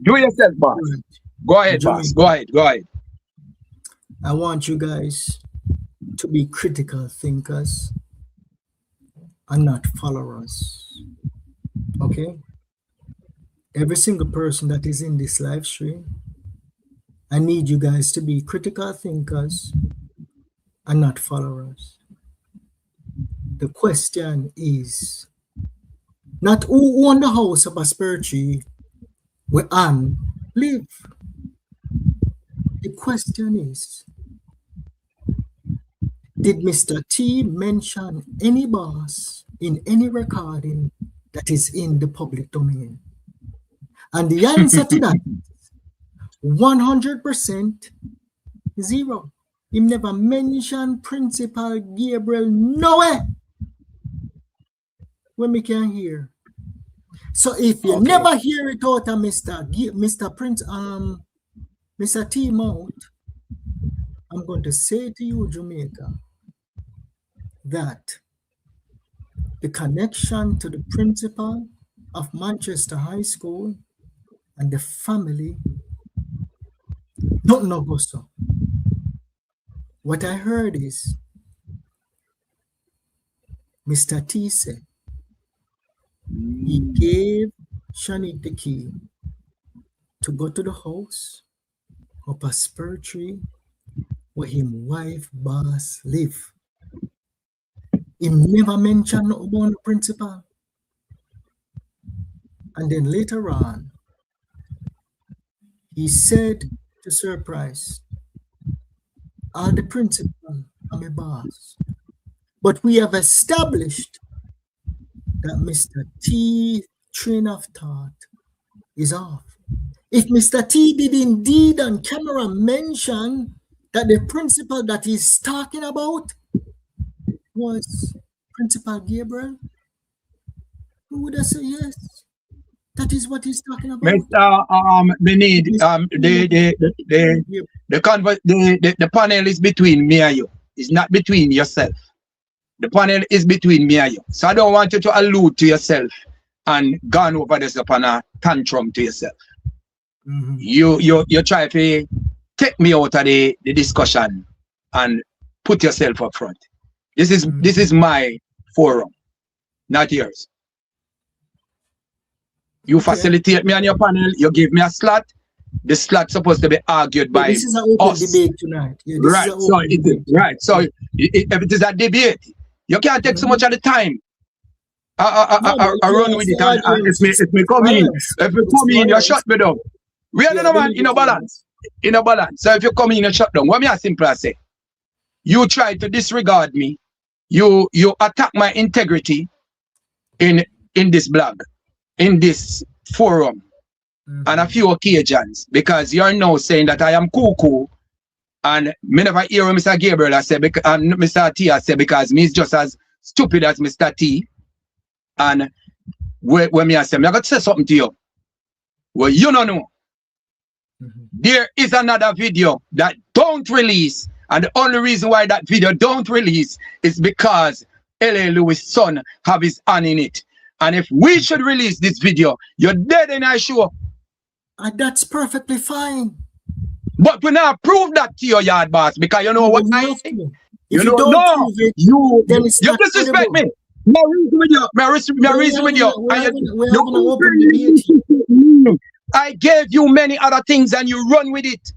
Do yourself, boss. Right. Go ahead, boss. Go ahead. Go ahead. I want you guys to be critical thinkers and not followers. Okay? Every single person that is in this live stream, I need you guys to be critical thinkers and not followers. The question is not who own the house of prosperity where Anne live. The question is, did Mr. T mention any boss in any recording that is in the public domain? And the answer to that, 100% zero. He never mentioned Principal Gabriel nowhere when we can hear. So if you never hear it out of Mr. T mouth, I'm going to say to you, Jamaica, that the connection to the principal of Manchester High School and the family don't know so. What I heard is Mr. T said he gave Shanique the key to go to the house of a spur tree where him wife boss live. He never mentioned about the principal. And then later on, he said to SirPrise, all the principal are my boss. But we have established that Mr. T train of thought is off. If Mr. T did indeed on camera mention that the principal that he's talking about was Principal Gabriel, who would have said yes? That is what he's talking about. We need the panel is between me and you. It's not between yourself. The panel is between me and you. So I don't want you to allude to yourself and gone over this upon a tantrum to yourself. Mm-hmm. You try to take me out of the discussion and put yourself up front. This is my forum, not yours. You facilitate me on your panel, you give me a slot. The slot's supposed to be argued by this is an open us. Debate tonight. Yeah, right. So if it is a debate, you can't take so much of the time. I run with it, and if me come in, you shut me down. We are no man in a balance. In a balance. So if you come in and shut down, what me I simply say? You try to disregard me. You attack my integrity in this blog, in this forum, and a few occasions, because you're now saying that I am cuckoo, and me never hear Mr. Gabriel I say, and Mr. T I say, because me is just as stupid as Mr. T. And when me I say, I got to say something to you. Well, you don't know. There is another video that don't release, and the only reason why that video don't release is because L.A. Lewis' son have his hand in it. And if we should release this video, you're dead in our show. And that's perfectly fine. But we now prove that to your yard boss, because you know what I think. If you don't prove it, you disrespect me. My reason with you. My reason with you. I gave you many other things and you run with it.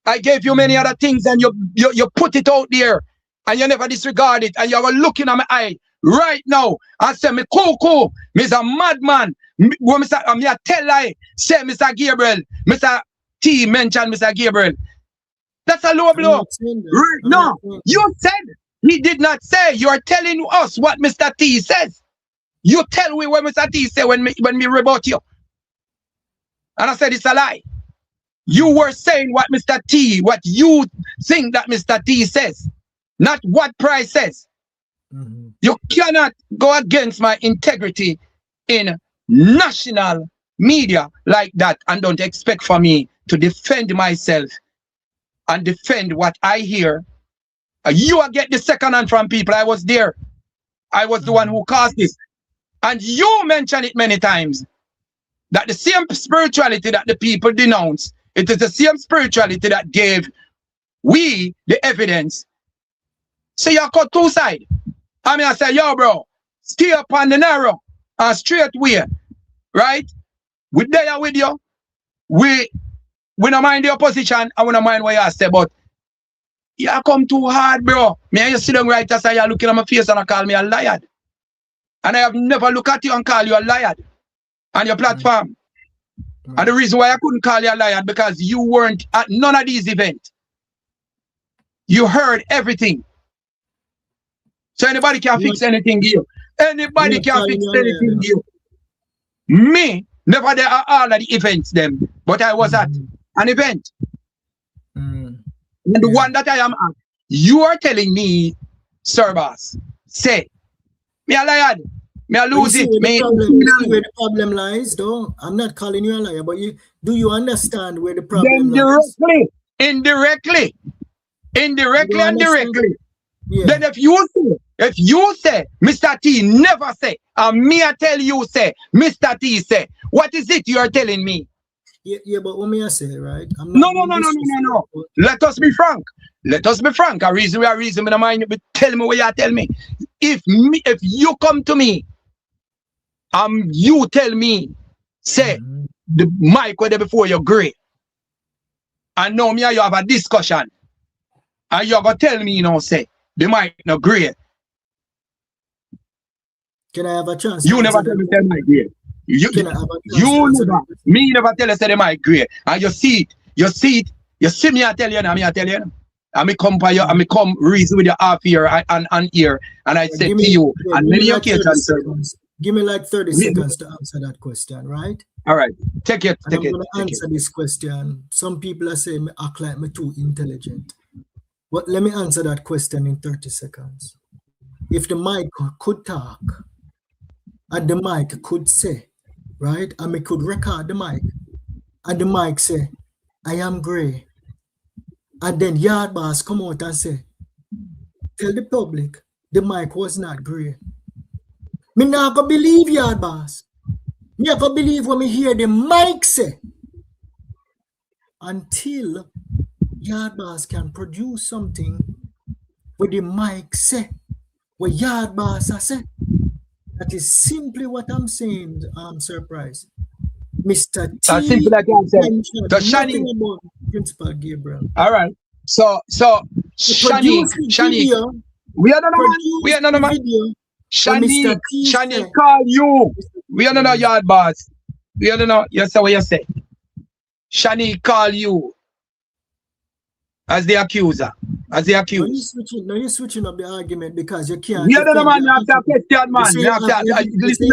I gave you many other things and you put it out there and you never disregard it. And you were looking at my eye right now and say, me cool, me's a madman. Me a tell lie. Say Mr. Gabriel, Mr. T mentioned Mr. Gabriel. That's a low blow. Right now, you said he did not say. You are telling us what Mr. T says. You tell me what Mr. T said when me rebut you. And I said it's a lie. You were saying what Mr. T, what you think that Mr. T says, not what Price says. You cannot go against my integrity in national media like that and don't expect for me to defend myself and defend what I hear. You will get the second hand from people. I was there. I was the one who caused this. And you mention it many times, that the same spirituality that the people denounce, it is the same spirituality that gave we the evidence. So you cut two sides. I mean, I say, yo, bro, stay up on the narrow and straight way, right? We there with you. We don't mind the opposition and we don't mind what you say, but you come too hard, bro. Me and you sit down right as you're looking at my face and I call me a liar. And I have never looked at you and call you a liar on your platform. And the reason why I couldn't call you a liar because you weren't at none of these events. You heard everything. So anybody can fix anything here. Anybody can fix anything here. Me, never there are all of the events them, but I was at an event. And the one that I am at, you are telling me, Sir Boss, say, me a liar, me a lose it. You see where the problem lies, though? I'm not calling you a liar, but do you understand where the problem lies? Indirectly and directly. Yeah. Then if you say, Mr. T never say, and me I tell you say, Mr. T say, what is it you are telling me? Yeah, but what me I say, right? No. Let us be frank. A reason me no mind, but tell me what you tell me. If you come to me, you tell me, say, the mic where before you're great. And now me and you have a discussion. And you're gonna tell me, say, the mic no great. Can I have a chance? You never tell me the mic great. You never tell us that the mic great. And you see me, I tell you now, And me come by you, and me come reason with your half ear and ear, and I said to you, and many occasions. Give me like 30 seconds to answer that question, right? All right, take it. I'm going to answer this question. Some people are saying me act like me too intelligent. But let me answer that question in 30 seconds. If the mic could talk, and the mic could say, right, and me could record the mic, and the mic say, I am gray. And then YaadBoss come out and say, tell the public the mic was not gray. Me not gonna believe YaadBoss. Me not gonna believe when me hear the mic say. Until YaadBoss can produce something where the mic say, where YaadBoss say. That is simply what I'm saying, SirPrise. Mr. T. That's simple like I said. So Shani, Principal Gabriel. All right. So Shani, we are not man. Shani call you. We are not YaadBoss. We are not. You say what you say. Shani call you as the accuser. Now you're switching up the argument because you can't. We are not man. You have to question, man. You have to listen.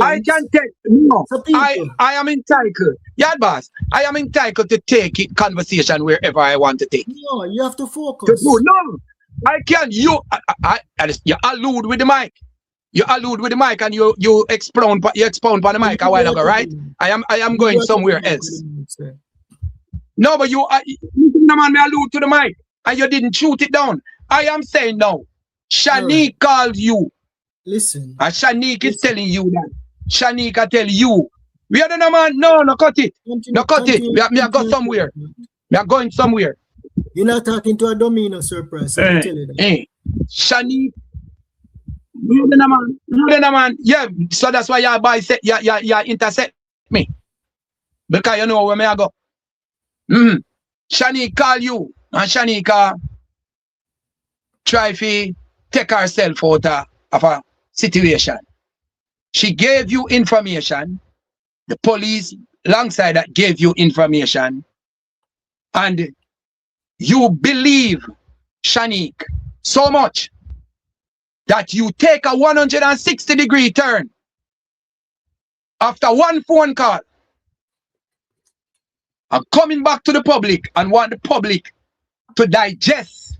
I can take. No, I am entitled. YaadBoss, I am entitled to take conversation wherever I want to take. No, you have to focus. No, I can't. You allude with the mic. You allude with the mic and you expound on the mic a while ago, right? I am going somewhere else. No, but you man allude to the mic and you didn't shoot it down. I am saying no. Shanique called you. Listen. And Shanique is telling you that. Shanique I tell you. We are the man. No, cut it. No, cut it. We are going somewhere. We are going somewhere. You're not talking to a domino, SirPrise. I tell you that. Shanique. You the man. Yeah, so that's why you intercept me. Because you know where me I go. Shanique call you. And Shanika try to take herself out of a situation. She gave you information. The police alongside that gave you information. And you believe Shanique so much that you take a 160-degree turn after one phone call and coming back to the public and want the public to digest,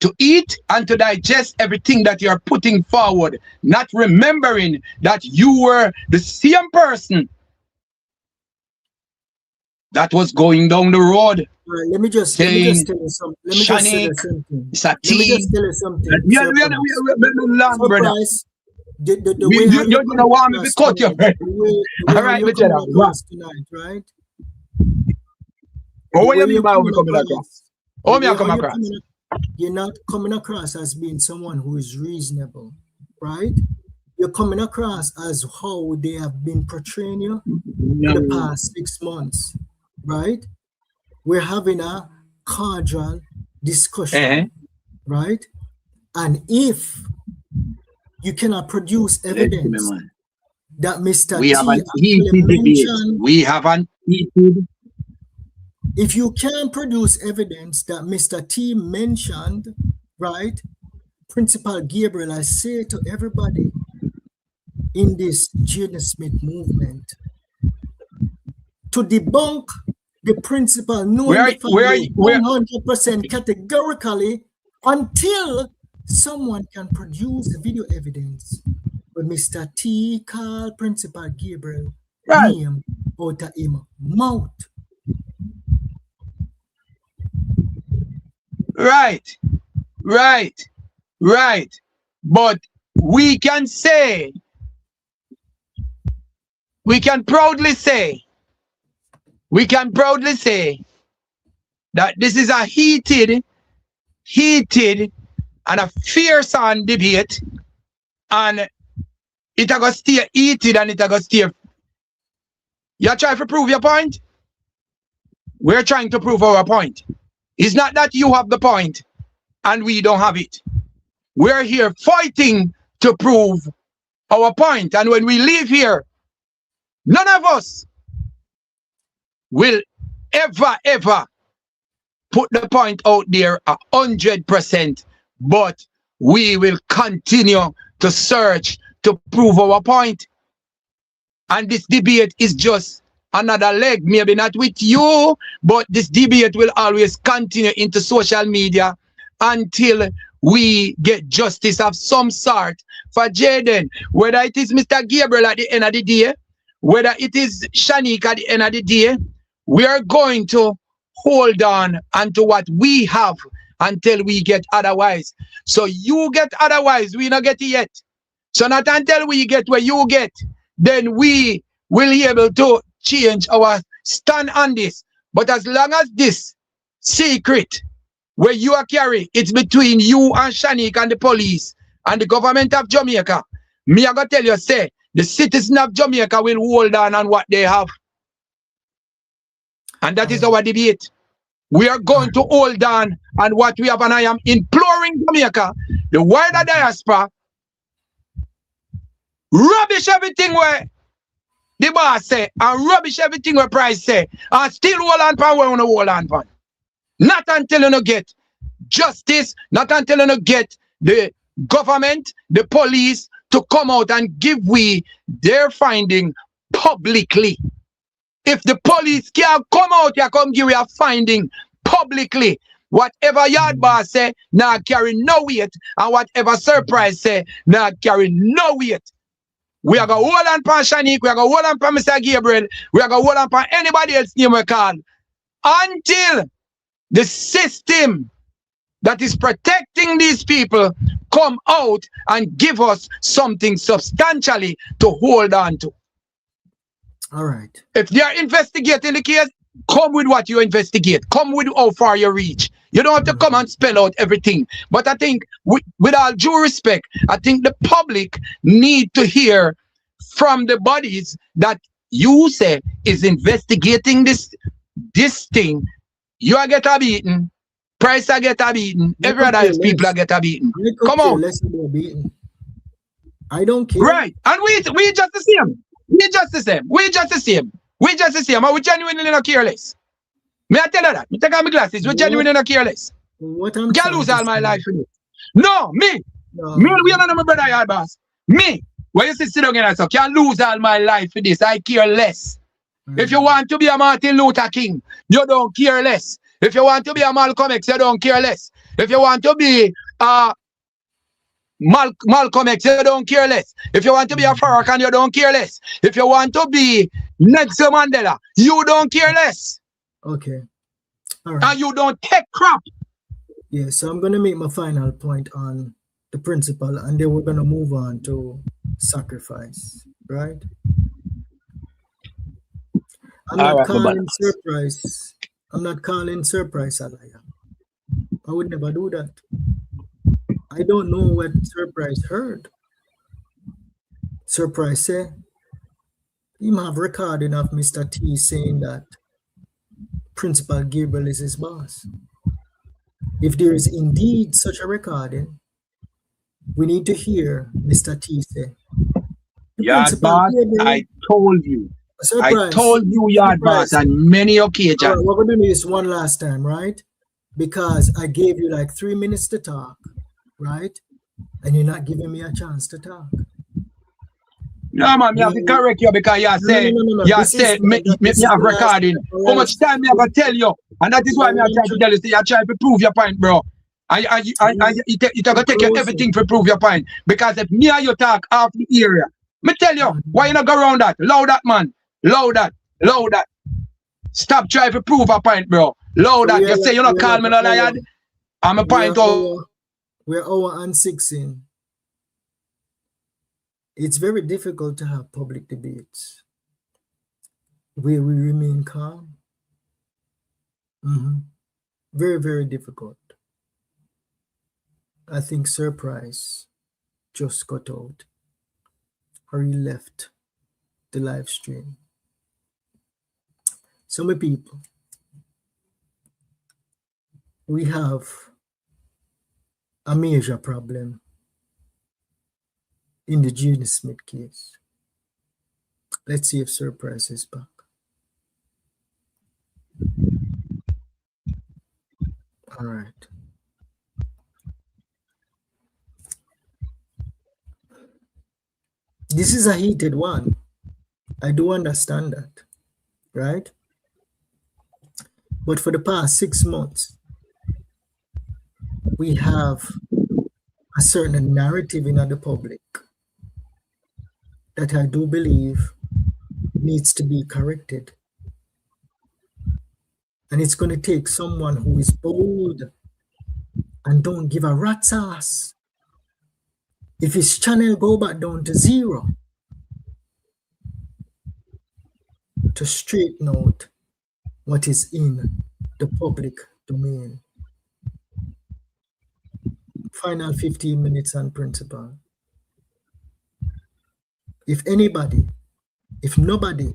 to eat and to digest everything that you're putting forward, not remembering that you were the same person that was going down the road. Right, let me just tell you something. Let me just tell you something. The way you don't want me to cut your friend. All right, you're coming across tonight, right? Oh, what do you mean by we coming across? Oh, me I come across. You're not coming across as being someone who is reasonable, right? You're coming across as how they have been portraying you in the past 6 months, right? We're having a cordial discussion, right? And if you cannot produce evidence that Mr. We T haven't actually mentioned, we haven't heated. if you can produce evidence that Mr. T mentioned, right? Principal Gabriel, I say to everybody in this Jaden Smith movement, to debunk the principal, knowing the family 100% categorically until someone can produce video evidence where Mr. T called Principal Gabriel name out of him mouth. Right. But we can proudly say that this is a heated and a fierce on debate, and it going to stay heated and it going to stay. You try to prove your point? We're trying to prove our point. It's not that you have the point and we don't have it. We're here fighting to prove our point. And when we leave here, none of us will ever put the point out there 100%, but we will continue to search to prove our point. And this debate is just another leg, maybe not with you, but this debate will always continue into social media until we get justice of some sort for Jaden. Whether it is Mr. Gabriel at the end of the day, whether it is Shanique at the end of the day, we are going to hold on unto what we have until we get otherwise. So you get otherwise, we not get it yet. So not until we get where you get, then we will be able to change our stand on this. But as long as this secret where you are carrying, it's between you and Shanique and the police and the government of Jamaica, me I gotta tell you, say, the citizens of Jamaica will hold on what they have. And that is our debate. We are going to hold on what we have, and I am imploring Jamaica, the wider diaspora, rubbish everything where the boss say, and rubbish everything where Price say, and still hold on for where we hold on for. Not until you get justice, not until you get the government, the police to come out and give we their finding publicly. If the police can't come out here, come give you a finding publicly, whatever YaadBoss say, now carry no weight, and whatever SirPrise say, now carry no weight. We are going to hold on for Shanique, we are going to hold on for Mr. Gabriel, we are going to hold on for anybody else name we call, until the system that is protecting these people come out and give us something substantially to hold on to. All right. If they are investigating the case, come with what you investigate. Come with how far you reach. You don't have to come and spell out everything. But I think, with all due respect, I think the public need to hear from the bodies that you say is investigating this thing. You are get a beaten. Price I get a beaten. Every other people are get a beaten. Come on. I don't care. Right. And we just the same. We just the same. We just the same. We just the same. And we genuinely not careless. May I tell you that? Me take out my glasses. We genuinely not careless. What I'm can't lose all my life for it. No, me. No. Me, we are not my brother YaadBoss. Me. When you sit down and so can't lose all my life for this. I care less. If you want to be a Martin Luther King, you don't care less. If you want to be a Malcolm X, you don't care less. If you want to be Malcolm X, you don't care less. If you want to be a Farrakhan, you don't care less. If you want to be Nelson Mandela, you don't care less. Okay. All right. And you don't take crap. Yeah, so I'm going to make my final point on the principal, and then we're going to move on to sacrifice, right? I'm not calling SirPrise. I'm not calling SirPrise a liar. I would never do that. I don't know what SirPrise heard. SirPrise say he might have recording of Mr. T saying that Principal Gabriel is his boss. If there is indeed such a recording, we need to hear Mr. T say, YaadBoss, I told you. SirPrise, I told you, YaadBoss, on many occasions. Right, we're going to do this one last time, right? Because I gave you like 3 minutes to talk, right? And you're not giving me a chance to talk. No, man, me have to correct you because you say, you say, me have recording. How much time me have to tell you? And that is why me have tried to tell you, you're trying to prove your point, bro. It going to take you everything to prove your point. Because if me and you talk off the area, me tell you, why you not go around that? Loud that, man. Loud that. Loud that. Stop trying to prove a point, bro. Loud that. You say you not call me no liar. I'm a point out. We're hour and 6 in. It's very difficult to have public debates where we remain calm. Very, very difficult. I think SirPrise just got out or he left the live stream. So many people, we have a major problem in the Jaden Smith case. Let's see if SirPrise is back. All right. This is a heated one. I do understand that, right? But for the past 6 months, we have a certain narrative in the public that I do believe needs to be corrected. And it's going to take someone who is bold and don't give a rat's ass if his channel go back down to 0 to straighten out what is in the public domain. Final 15 minutes on principle. If anybody, if nobody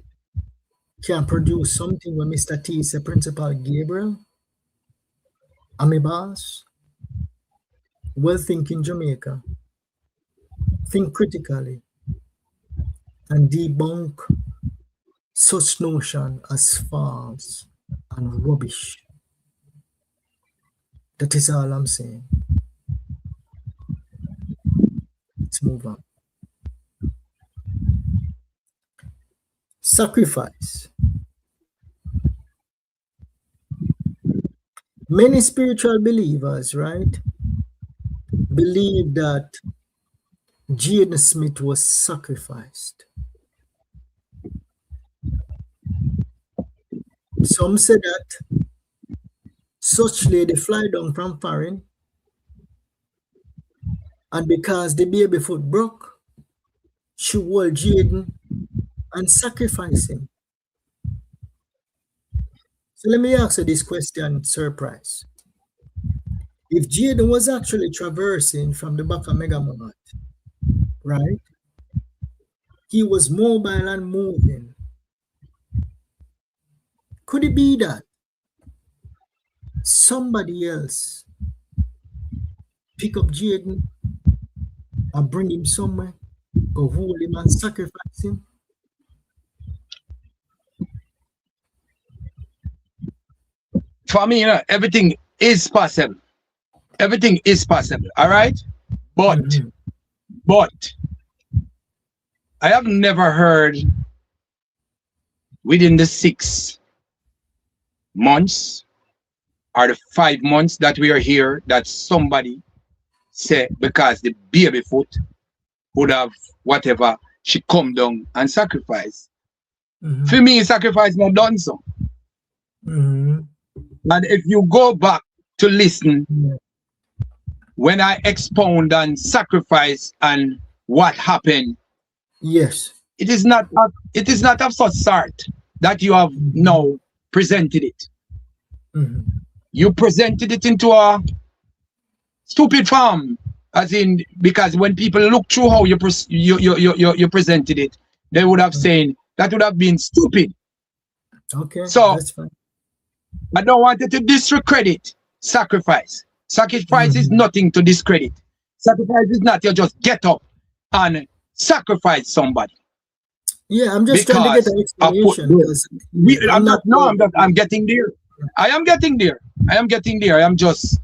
can produce something when Mr. T is a Principal Gabriel, I'm a boss, well think in Jamaica, think critically, and debunk such notion as false and rubbish. That is all I'm saying. Let's move on. Sacrifice. Many spiritual believers, right, believe that Jaden Smith was sacrificed. Some say that such lady fly down from foreign, and because the baby foot broke, she hold Jaden and sacrifice him. So let me ask you this question, SirPrise. If Jaden was actually traversing from the back of Mega Mart, right? He was mobile and moving. Could it be that somebody else pick up Jaden and bring him somewhere, go hold him and sacrifice him? For me, you know, everything is possible. Everything is possible, all right? But I have never heard within the 6 months or the 5 months that we are here that somebody said because the baby foot would have whatever, she come down and sacrifice. For me, sacrifice not done so. And if you go back to listen when I expound on sacrifice and what happened, yes, it is not of such sort that you have now presented it. You presented it into a stupid form, as in, because when people look through how you presented it, they would have said that would have been stupid. Okay, so that's fine. I don't want you to discredit sacrifice. Sacrifice is nothing to discredit. Sacrifice is not you just get up and sacrifice somebody. Yeah, I'm just trying to get an explanation. I'm getting there. I am getting there. I am just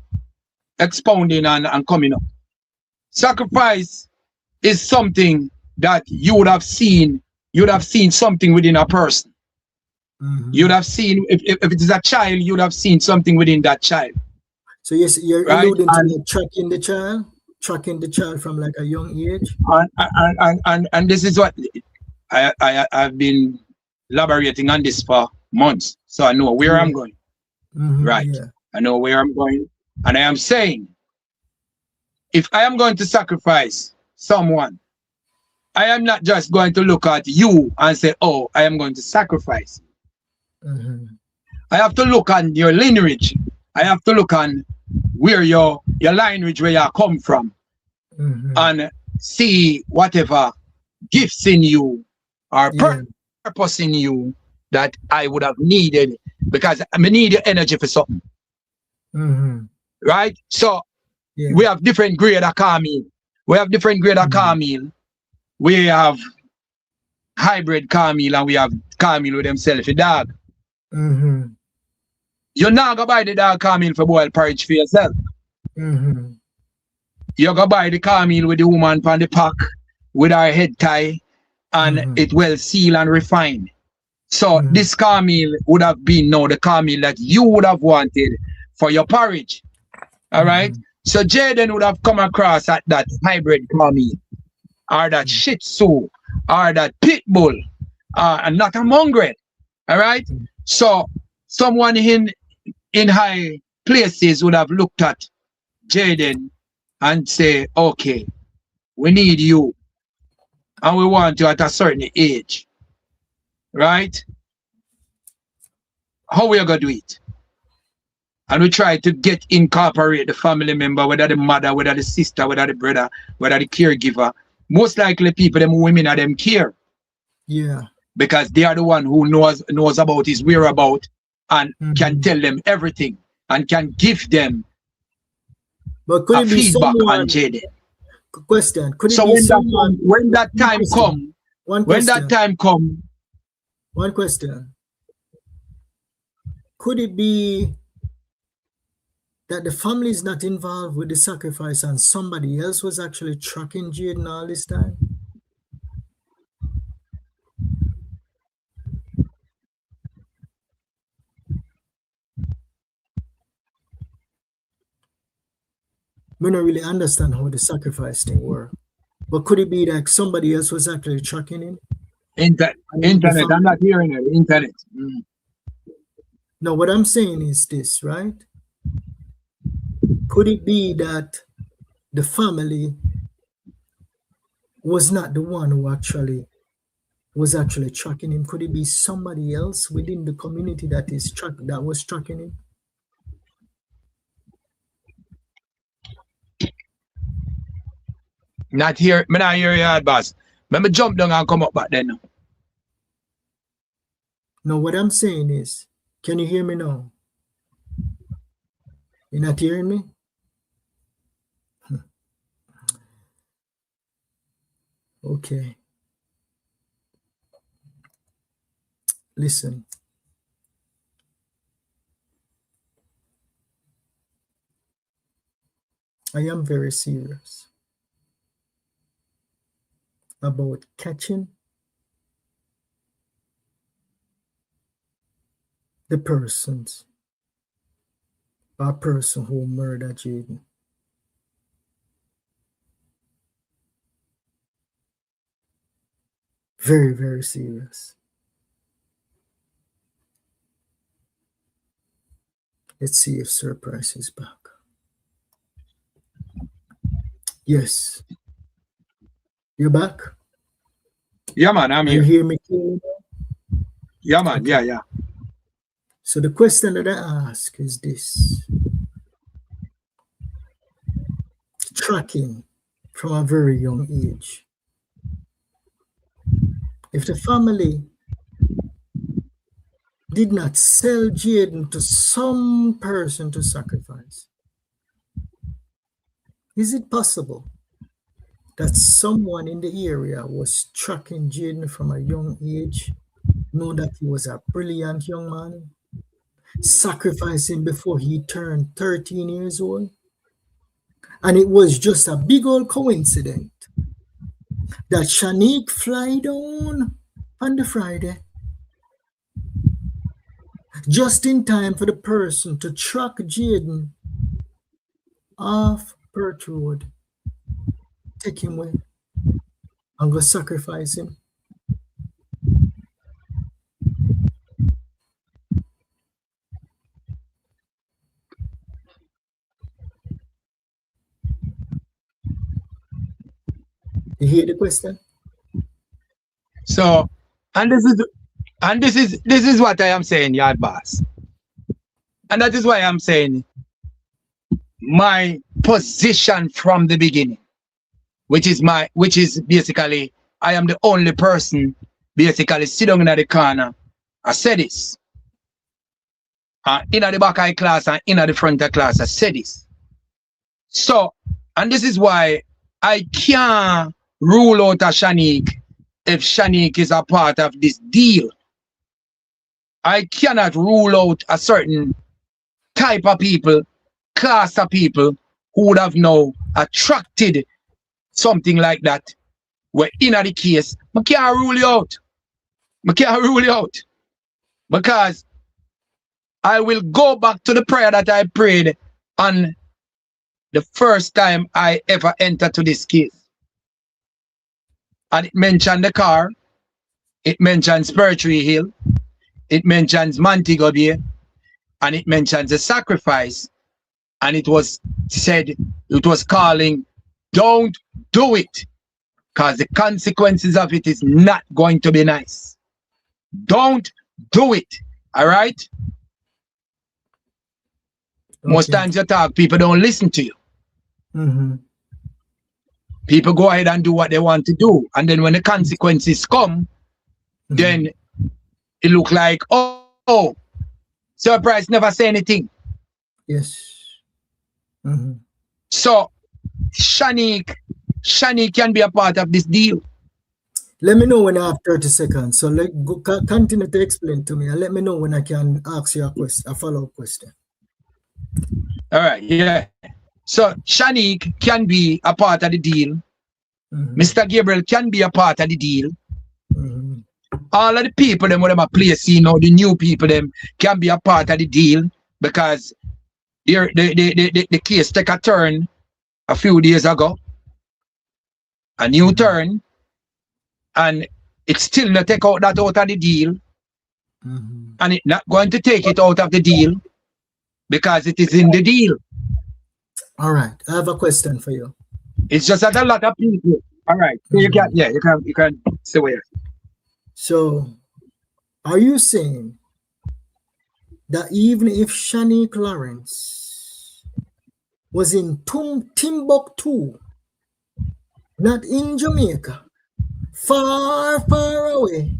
expounding and coming up. Sacrifice is something that you would have seen. You would have seen something within a person. You would have seen, if it is a child, you would have seen something within that child. So yes, you're alluding to tracking the child from like a young age. And this is what I've been elaborating on this for months, so I know where I'm going. I know where I'm going, and I am saying, if I am going to sacrifice someone, I am not just going to look at you and say, oh, I am going to sacrifice. I have to look on your lineage. I have to look on where your lineage, where you come from, and see whatever gifts in you or purpose in you that I would have needed, because I need your energy for something. Right? So we have different grade of Carmel. We have different grade of Carmel. We have hybrid Carmel, and we have Carmel with themselves a dog. You're not gonna buy the dog Carmel for boiled porridge for yourself. You're gonna buy the Carmel with the woman from the pack with her head tie and it well sealed and refined. So this Carmel would have been now the Carmel that you would have wanted for your porridge. All right. So Jaden would have come across at that hybrid Carmel, or that Shih Tzu, or that pit bull, and not a mongrel. All right. So someone in high places would have looked at Jaden and say, okay, we need you, and we want you at a certain age. Right? How we are gonna do it? And we try to incorporate the family member, whether the mother, whether the sister, whether the brother, whether the caregiver. Most likely people, them women are them care. Yeah. Because they are the one who knows about his whereabouts and can tell them everything and can give them could it be feedback someone, on Jaden. Question. Could it so be when someone, that time come, one question. Could it be that the family is not involved with the sacrifice and somebody else was actually tracking Jaden all this time? We don't really understand how the sacrifice thing works. But could it be that somebody else was actually tracking him? Internet, I'm not hearing it. Internet. No, what I'm saying is this, right? Could it be that the family was not the one who was actually tracking him? Could it be somebody else within the community that was tracking him? Not here. Me not hear you, boss. Let me jump down and come up back then. No, what I'm saying is, can you hear me now? You're not hearing me? Okay. Listen. I am very serious about catching the person who murdered Jaden. Very, very serious. Let's see if SirPrise is back. Yes. You're back? Yeah, man, I'm You here. hear me clearly? Yeah, man, Okay. yeah. So the question that I ask is this. Tracking from a very young age. If the family did not sell Jaden to some person to sacrifice, is it possible that someone in the area was tracking Jaden from a young age, know that he was a brilliant young man, sacrificing before he turned 13 years old? And it was just a big old coincidence that Shanique fly down on the Friday just in time for the person to track Jaden off Perth Road, take him away, and go sacrifice him. You hear the question? So, and this is what I am saying, Yard Boss. And that is why I'm saying my position from the beginning, which is basically I am the only person basically sitting in the corner. I said this. In the back of class and in the front of class, I said this. So, and this is why I can't rule out a Shanique if Shanique is a part of this deal. I cannot rule out a certain type of people, class of people who would have now attracted something like that. Where in the case, I can't rule you out. I can't rule you out. Because I will go back to the prayer that I prayed on the first time I ever entered to this case. And it mentioned the car, it mentions Spiritual Hill, it mentions Montego Bay, and it mentions the sacrifice. And it was said, it was calling, don't do it, because the consequences of it is not going to be nice. Don't do it, all right? Okay. Most times you talk, people don't listen to you. People go ahead and do what they want to do. And then when the consequences come, then it look like, oh, SirPrise never say anything. Yes. So, Shanique can be a part of this deal. Let me know when I have 30 seconds. So continue to explain to me and let me know when I can ask you a follow-up question. All right, yeah. So Shanique can be a part of the deal. Mr. Gabriel can be a part of the deal. All of the people them with them are placing, you know, the new people them can be a part of the deal because the case took a turn a few days ago. A new turn, and it's still not take out that out of the deal. And it's not going to take it out of the deal because it is in the deal. All right, I have a question for you. It's just that a lot of people. All right, so you can say where. So, are you saying that even if Shanique Lawrence was in Timbuktu, not in Jamaica, far, far away,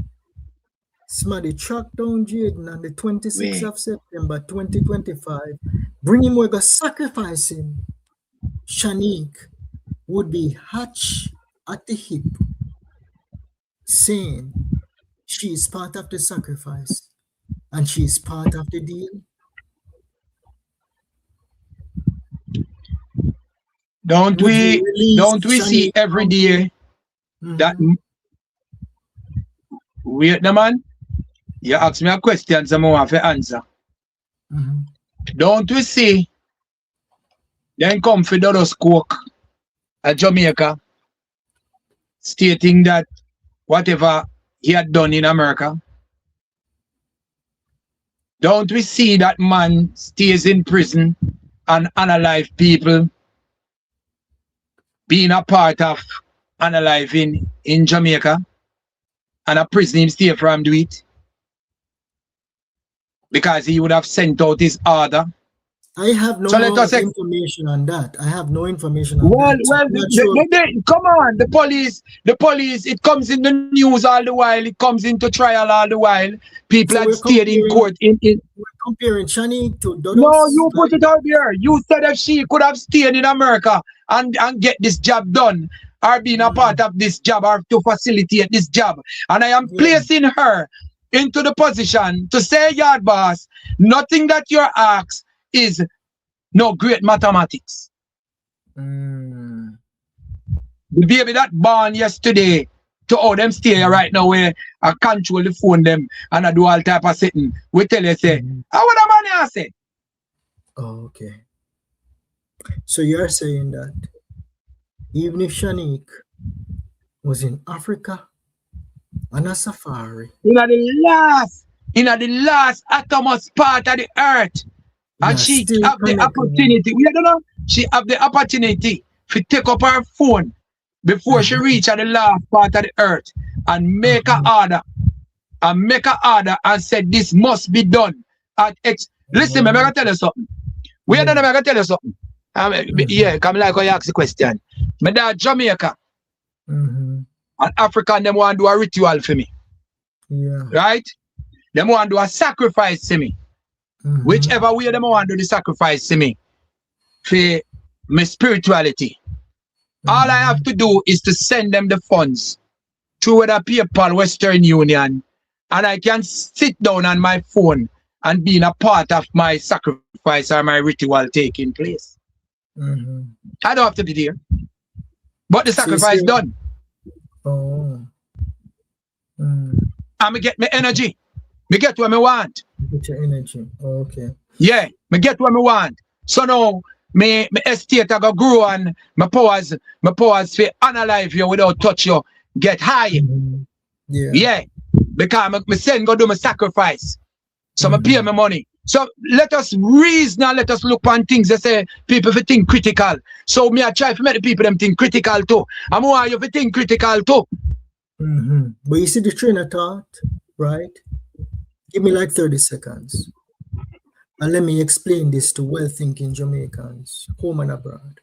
somebody tracked down Jaden on the 26th of September 2025, bring him where go sacrifice him, Shanique would be hatched at the hip, saying she is part of the sacrifice and she is part of the deal? Don't we see every day that wait the man? You ask me a question, so I want to answer. Don't we see then come for Dodos Cook at Jamaica stating that whatever he had done in America? Don't we see that man stays in prison and unalive people being a part of unaliving in Jamaica, and a prison him stay from do it, because he would have sent out his order. I have no So let us information on that. I have no information on well, that. So well, I'm not sure. come on, the police, it comes in the news all the while, it comes into trial all the while. People So had we're stayed in court. We're comparing Shanique to Dodos. No, you put it out there. You said if she could have stayed in America and get this job done, or been a part of this job, or to facilitate this job. And I am placing her into the position to say, Yard Boss, nothing that you're asked is no great mathematics. The baby that born yesterday, to how them stay here right now, where I control the phone them and I do all type of setting, we tell you, say, how would a man say? Oh, okay. So you're saying that even if Shanique was in Africa on a safari, in the last atomous part of the earth, and she have the opportunity, we don't know, she have the opportunity to take up her phone before she reach at the last part of the earth and make an order, and said this must be done at X. Listen, I'm gonna tell you something. I'm gonna tell you something. Yeah, come like I ask the question. My dad Jamaica and African, them want to do a ritual for me. Yeah. Right? Them want to do a sacrifice to me. Whichever way them want to do the sacrifice to me for my spirituality. All I have to do is to send them the funds through the PayPal Western Union, and I can sit down on my phone and be a part of my sacrifice or my ritual taking place. I don't have to be there. But the sacrifice done. Oh. And me get my energy. Me get what I want. Get your energy. Oh, okay. Yeah, me get what I want. So now my estate I go grow and my powers for unalive you without touch you get high. Yeah. Because my son go do my sacrifice. So I pay my money. So let us reason and let us look on things that say people for think critical. So me I try to make the people them think critical too. I'm want you to think critical too. But you see the train of thought, right? Give me like 30 seconds. And let me explain this to well-thinking Jamaicans, home and abroad.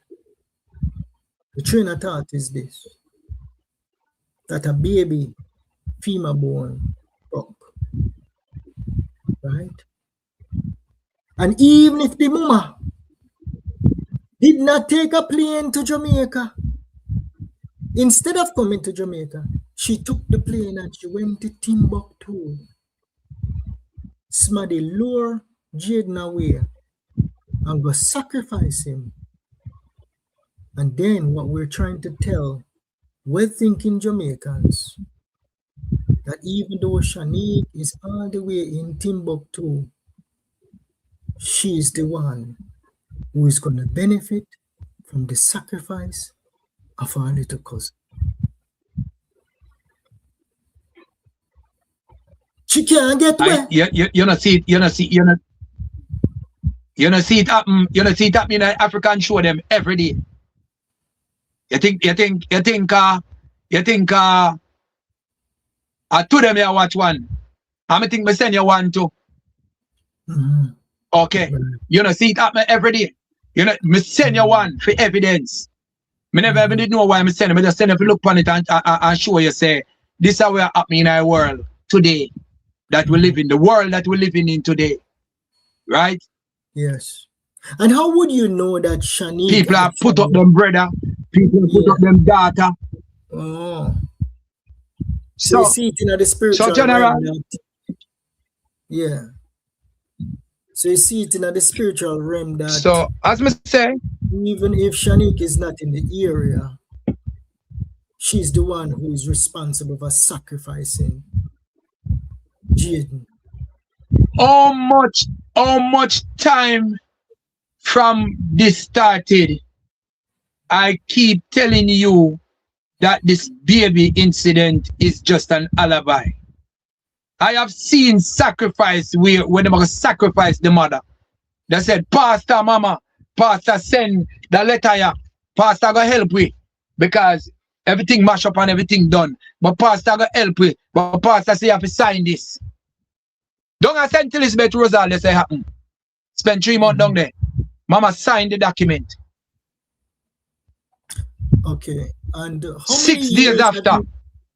The train of thought is this: that a baby, female born, up, right? And even if the mama did not take a plane to Jamaica, instead of coming to Jamaica, she took the plane and she went to Timbuktu. Somebody lure Jaden away and go sacrifice him. And then what we're trying to tell well-thinking Jamaicans, that even though Shanique is all the way in Timbuktu, she is the one who is going to benefit from the sacrifice of our little cousin. She can't get where. You not see it happen in an African show them every day. You think to them you watch one. I think me send you one too. Okay. You know see it happen every day. You know, me send you one for evidence. Me never even did know why me send it. Me just send it to look upon it and show you say this is what happening in our world today. That we live in, the world that we're living in today. Right? Yes. And how would you know that Shanique... People have put up them brother, people have put up them daughter. Oh. So you see it in the spiritual realm. Yeah. So you see it in the spiritual realm that... So, as me say... Even if Shanique is not in the area, she's the one who is responsible for sacrificing Jaden. How much time from this started? I keep telling you that this baby incident is just an alibi. I have seen sacrifice when they going to sacrifice the mother. They said, Pastor, Mama, Pastor send the letter here. Pastor go help we. because everything mash up and everything done. But pastor go help you. But pastor say you have to sign this. Don't I send to Elizabeth Rosal, they say happen. Spend 3 months down there. Mama signed the document. Okay. And how 6 many days after.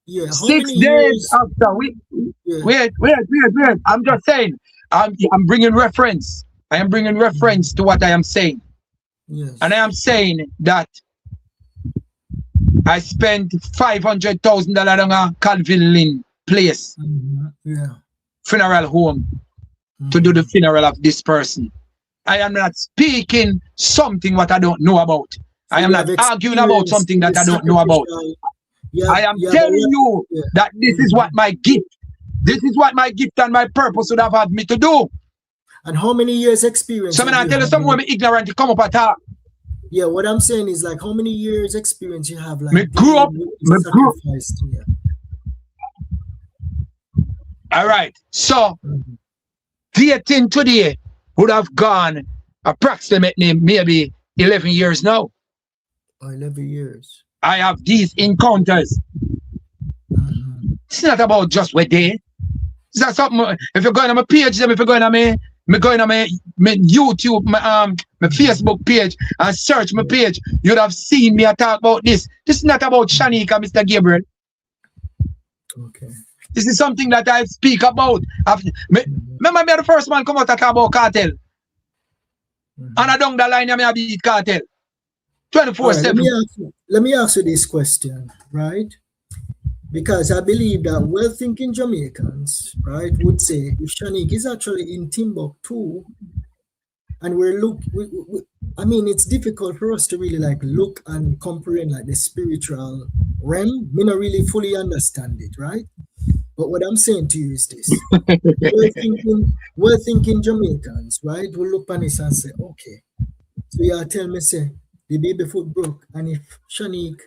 Yeah, how 6 many days years after. Wait. I'm just saying. I'm bringing reference. I am bringing reference to what I am saying. Yes. And I am saying that I spent $500,000 on a Calvin Lynn place. Yeah. Funeral home to do the funeral of this person. I am not speaking something what I don't know about. So I am not arguing about something that I don't know about. I am telling you that this is what my gift, this is what my gift and my purpose would have had me to do. And how many years experience? So I tell you someone ignorant to come up at her. Yeah, what I'm saying is like how many years experience you have like me grew up. All right. So dating today would have gone approximately maybe 11 years now. 11 years. I have these encounters. It's not about just what day. It's not something. If you're going on my page, if you're going on my YouTube, my Facebook page, and search my page, you'd have seen me talk about this. This is not about Shanika, Mr. Gabriel. Okay. This is something that I speak about. Remember me the first man come out and talk about cartel. And I down the line, I beat cartel. 24/7. Let me ask you this question, right? Because I believe that well-thinking Jamaicans, right, would say if Shanik is actually in Timbuktu, and I mean, it's difficult for us to really like look and comprehend like the spiritual realm. Me not really fully understand it, right? But what I'm saying to you is this: well-thinking Jamaicans, right, will look on this and say, okay, so you tell me, say the baby foot broke, and if Shanik,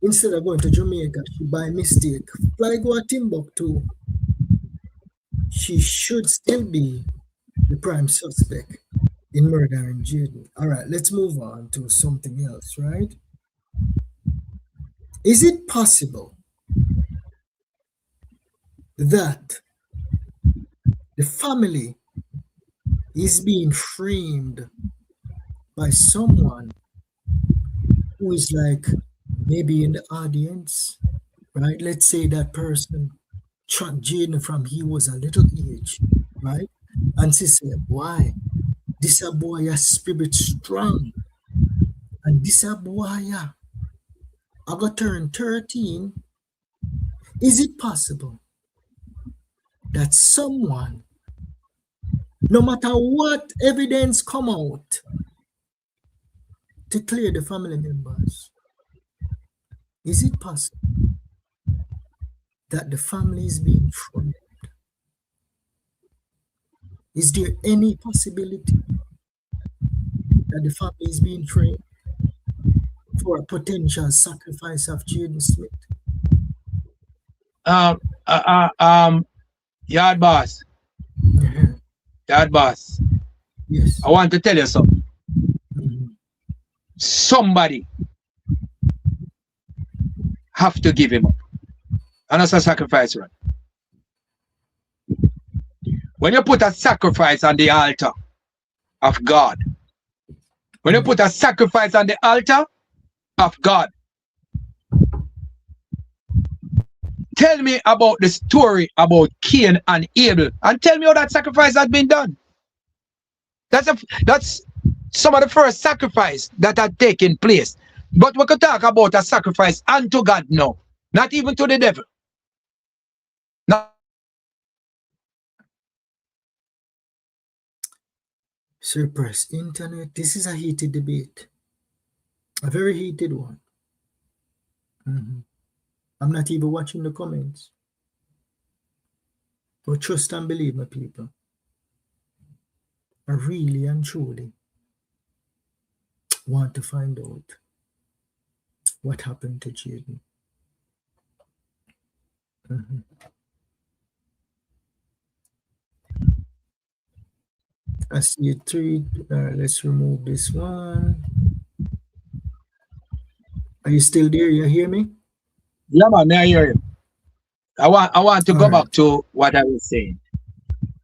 instead of going to Jamaica, she by mistake fly go to Timbuktu, she should still be the prime suspect in murdering Jaden. All right, let's move on to something else, right? Is it possible that the family is being framed by someone who is like maybe in the audience, right? Let's say that person tracked Jaden from he was a little age, right? And she said, why? This a boy a spirit strong. And this a boy I got turn 13. Is it possible that someone, no matter what evidence come out, to clear the family members, is it possible that the family is being framed? Is there any possibility that the family is being framed for a potential sacrifice of Jaden Smith? Yard boss. Yard boss. Yes. I want to tell you something. Somebody have to give him up. And that's a sacrifice, right? When you put a sacrifice on the altar of God, when you put a sacrifice on the altar of God, tell me about the story about Cain and Abel and tell me how that sacrifice has been done. That's some of the first sacrifice that had taken place. But we could talk about a sacrifice unto God now, not even to the devil. SirPrise, internet, this is a heated debate. A very heated one. I'm not even watching the comments. But trust and believe, my people. I really and truly want to find out what happened to Jaden. I see a tweet. Let's remove this one. Are you still there? You hear me? Yeah, man, I hear you. I want to All go right. back to what I was saying.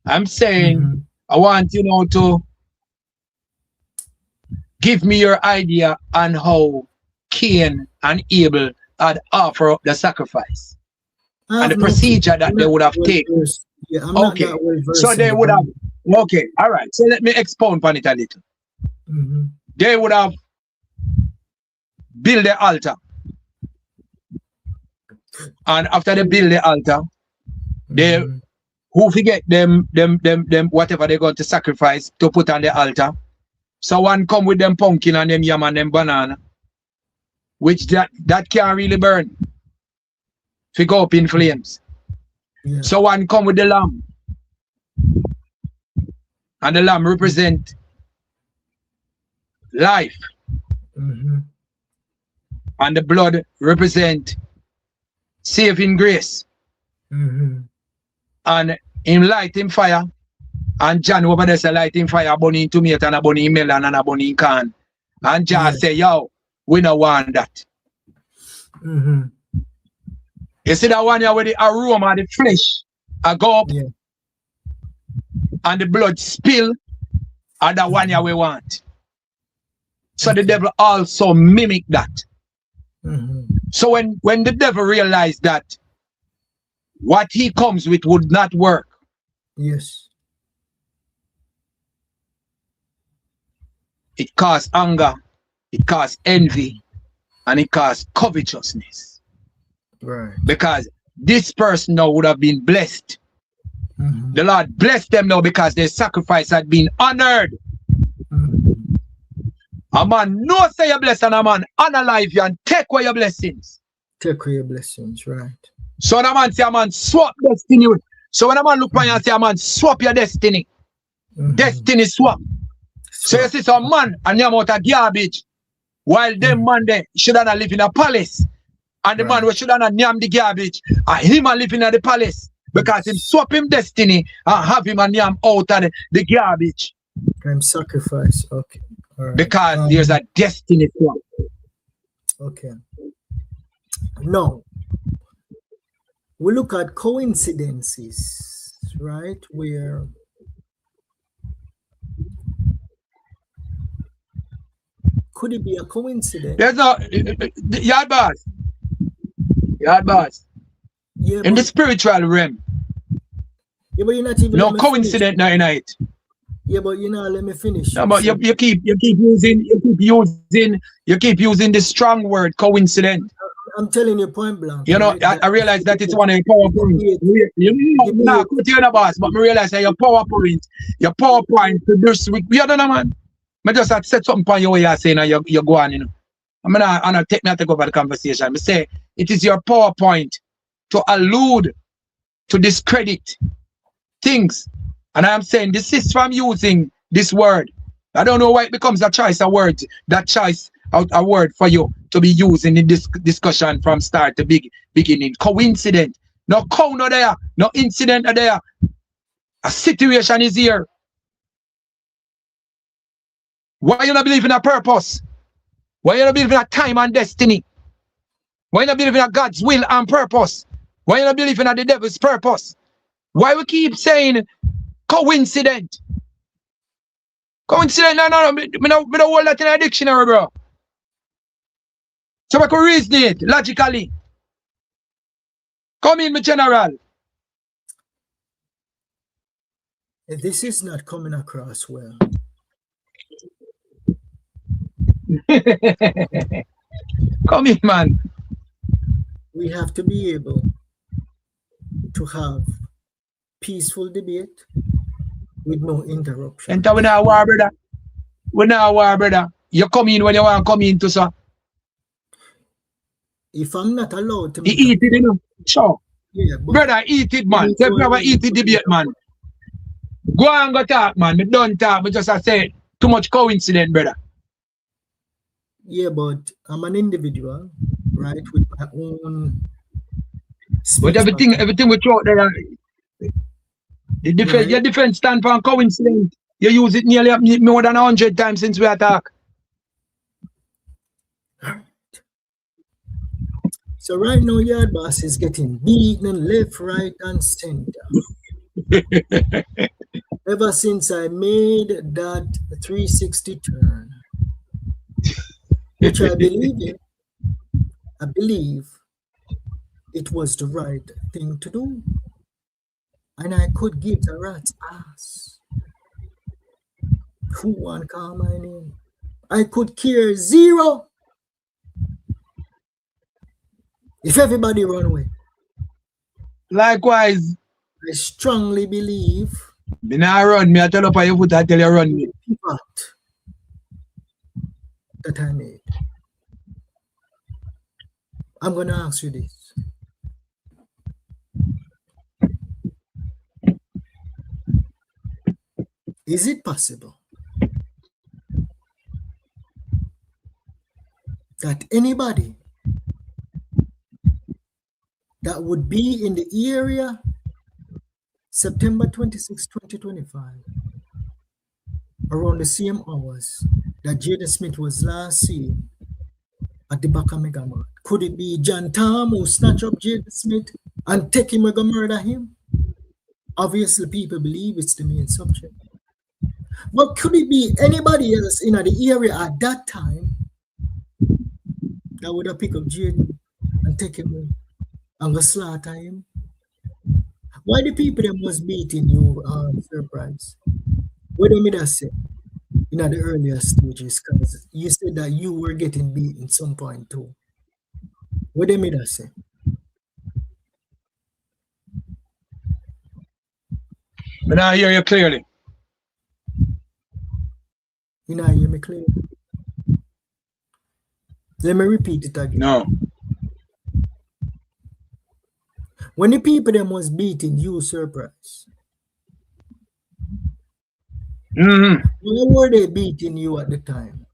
I'm saying I want you know to give me your idea on how Cain and Abel had offered up the sacrifice and the procedure that they would have taken. Yeah, I'm Okay, not that well versed so they in the would have. Bible. Okay, all right. So let me expound on it a little. They would have built the altar, and after they build the altar, they who forget them whatever they're going to sacrifice to put on the altar. So one come with them pumpkin and them yam and them banana, which that can't really burn. If you go up in flames. Yeah. So one come with the lamb. And the lamb represent life. And the blood represent saving grace. And in lighting fire, and John over there say lighting fire, burning tomato and a burning melon and a burning corn. And John say, yo, we don't want that. You see that one here where the aroma, the flesh, I go up and the blood spill, and that one here we want. So the devil also mimic that. So when the devil realized that what he comes with would not work, yes, it caused anger, it caused envy, and it caused covetousness. right. Because this person now would have been blessed. The Lord blessed them now because their sacrifice had been honored. A man no say your blessing, a man honor life you and take away your blessings. Take away your blessings, right. So the man say a man swap destiny. So when a man look on you and say a man swap your destiny. Destiny swap. So you see some man and them out of garbage. While them man there should not live in a palace. And the man who should not name the garbage. And him a live in the palace. Because him swap him destiny and have him and name out of the garbage. Time sacrifice, okay. All right. Because there's a destiny swap. Okay. Now, we look at coincidences, right? Where could it be a coincidence? There's no YaadBoss. Yeah, In the spiritual realm. Yeah, but you're not even No coincidence now in it. Yeah, but you know, let me finish. No, but you keep using the strong word coincidence. I'm telling you point blank. You know, right? I realize that it's one of your PowerPoint. No, you're the boss, but I realize that your PowerPoint produced with you don't know, man. I just had set something on your way you're saying and you're going, you know. I'm gonna take me to go over the conversation. I say it is your PowerPoint to allude to discredit things. And I'm saying desist from using this word. I don't know why it becomes a choice of words. That choice a word for you to be using in this discussion from start to beginning. Coincident. No cow no there. No incident there. A situation is here. Why you not believe in a purpose? Why you not believe in a time and destiny? Why you not believe in a God's will and purpose? Why you not believe in a the devil's purpose? Why we keep saying coincident? Coincident? No. Me don't hold that in a dictionary, bro. So I can reason it logically. Come in, my general. This is not coming across well. Come in, man. We have to be able to have peaceful debate with no interruption. Enter we now war, brother. We now war, brother. You come in when you want to come in to sir. If I'm not allowed to eat it, you know. Sure. Yeah, brother, eat it, man. Say brother, eat it debate, man. Go and go talk, man. Me don't talk, but just I say too much coincidence, brother. Yeah, but I'm an individual, right, with my own. But everything we throw there, the defense, your defense stand for coincidence. You use it nearly more than 100 times since we attack. So right now, Yard Boss is getting beaten left, right, and center. Ever since I made that 360 turn, which I believe it was the right thing to do. And I could give the rat's ass who want call my name. I could care zero if everybody run away. Likewise. I strongly believe. Me not run, me I tell up on your foot, I tell you run me. Pivot that I made. I'm going to ask you this. Is it possible that anybody that would be in the area September 26, 2025, around the same hours that Jaden Smith was last seen at the back of Mega Mart? Could it be John Tom who snatched up Jaden Smith and take him and go murder him? Obviously, people believe it's the main subject. But could it be anybody else in the area at that time that would have picked up Jaden and take him and go slaughter him? Why the people that was beating you, SirPrise? What do you say in the earlier stages? Because you said that you were getting beaten some point too. What do you say? But I hear you clearly. You know, hear me clearly. Let me repeat it again. No. When the people them was beating you, SirPrise, why were they beating you at the time?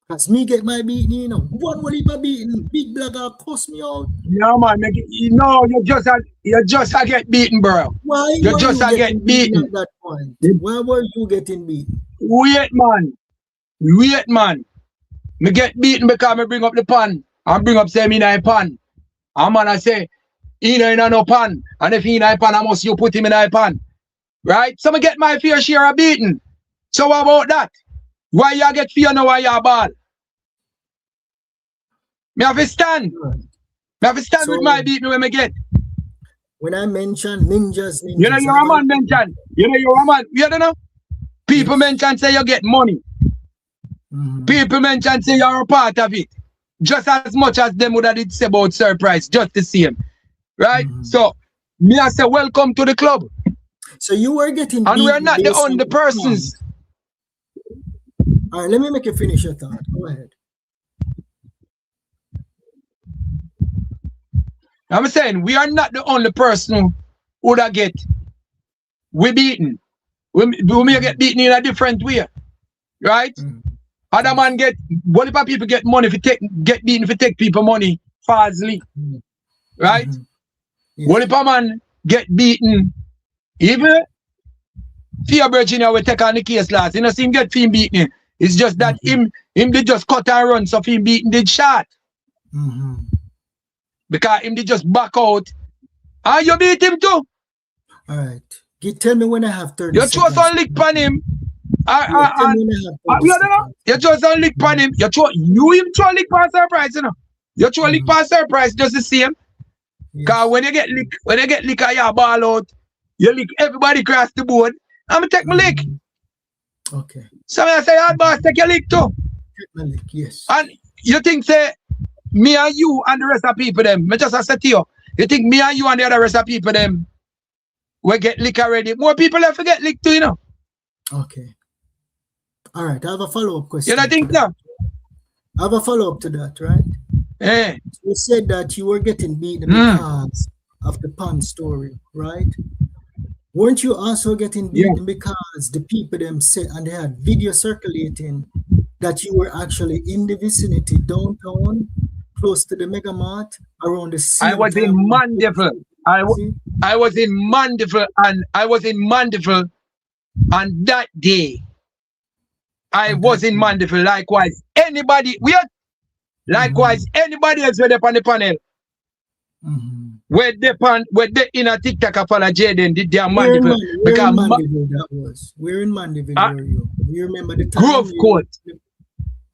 Because me get my beating, you know. One will my beating, big blogger cuss me out. Yeah, man. You just get beaten, bro. Why you just get beaten at that point? Why were you getting beaten? Wait, man. Me get beaten because me bring up the pan. I bring up say me in a pan. And man I say, he no in no pan. And if he in a pan, I must you put him in a pan. Right? So me get my fair share of beating. So what about that? Why you get fear now why you ball? Me have to stand. Me have to stand with my beating when me get. When I mention ninjas. You know you're a man mention. You know you're a man. You don't know? People mention say you get money. People mention say you're a part of it. Just as much as them would have did say about SirPrise, just the same. Right? So me I say welcome to the club. So you were getting and we are not the only persons. All right, let me make you finish your thought. Go ahead. I'm saying we are not the only person who would get we beaten. We may get beaten in a different way. Right? Other man get what if people get money if get beaten if you take people money falsely. Right? What if a man get beaten even Fear Virginia will take on the case last. You know, see him get him beaten. It's just that him did just cut and run, so him beaten did shot. Because him did just back out. And you beat him too. Alright. Tell me when I have 30 seconds. You throw some lick on him. You throw some lick on him. You even throw lick on SirPrise, you know. You throw lick on SirPrise just the same. Because when you get lick and you ball out, you lick everybody across the board. I'm gonna take my lick. Okay. So I say, hard boss, take your lick too. Take my lick, yes. And you think say me and you and the rest of people them, me just say to you think me and you and the other rest of people them will get lick already. More people have to get lick too, you know. Okay. All right, I have a follow-up question. You don't think that? I have a follow-up to that, right? Yeah. You said that you were getting beaten because of the pan story, right? Weren't you also getting beaten because the people them said, and they had video circulating that you were actually in the vicinity downtown, close to the Mega Mart, around the same I was in Mandeville. I was in Mandeville, and I was in Mandeville on that day. I was in Mandeville. Likewise, anybody else were up on the panel. Where they in a TikTok follow Jaden did their Where in Mandeville. Mandeville that was? Where in Mandeville were you? You remember the time? Grove Court.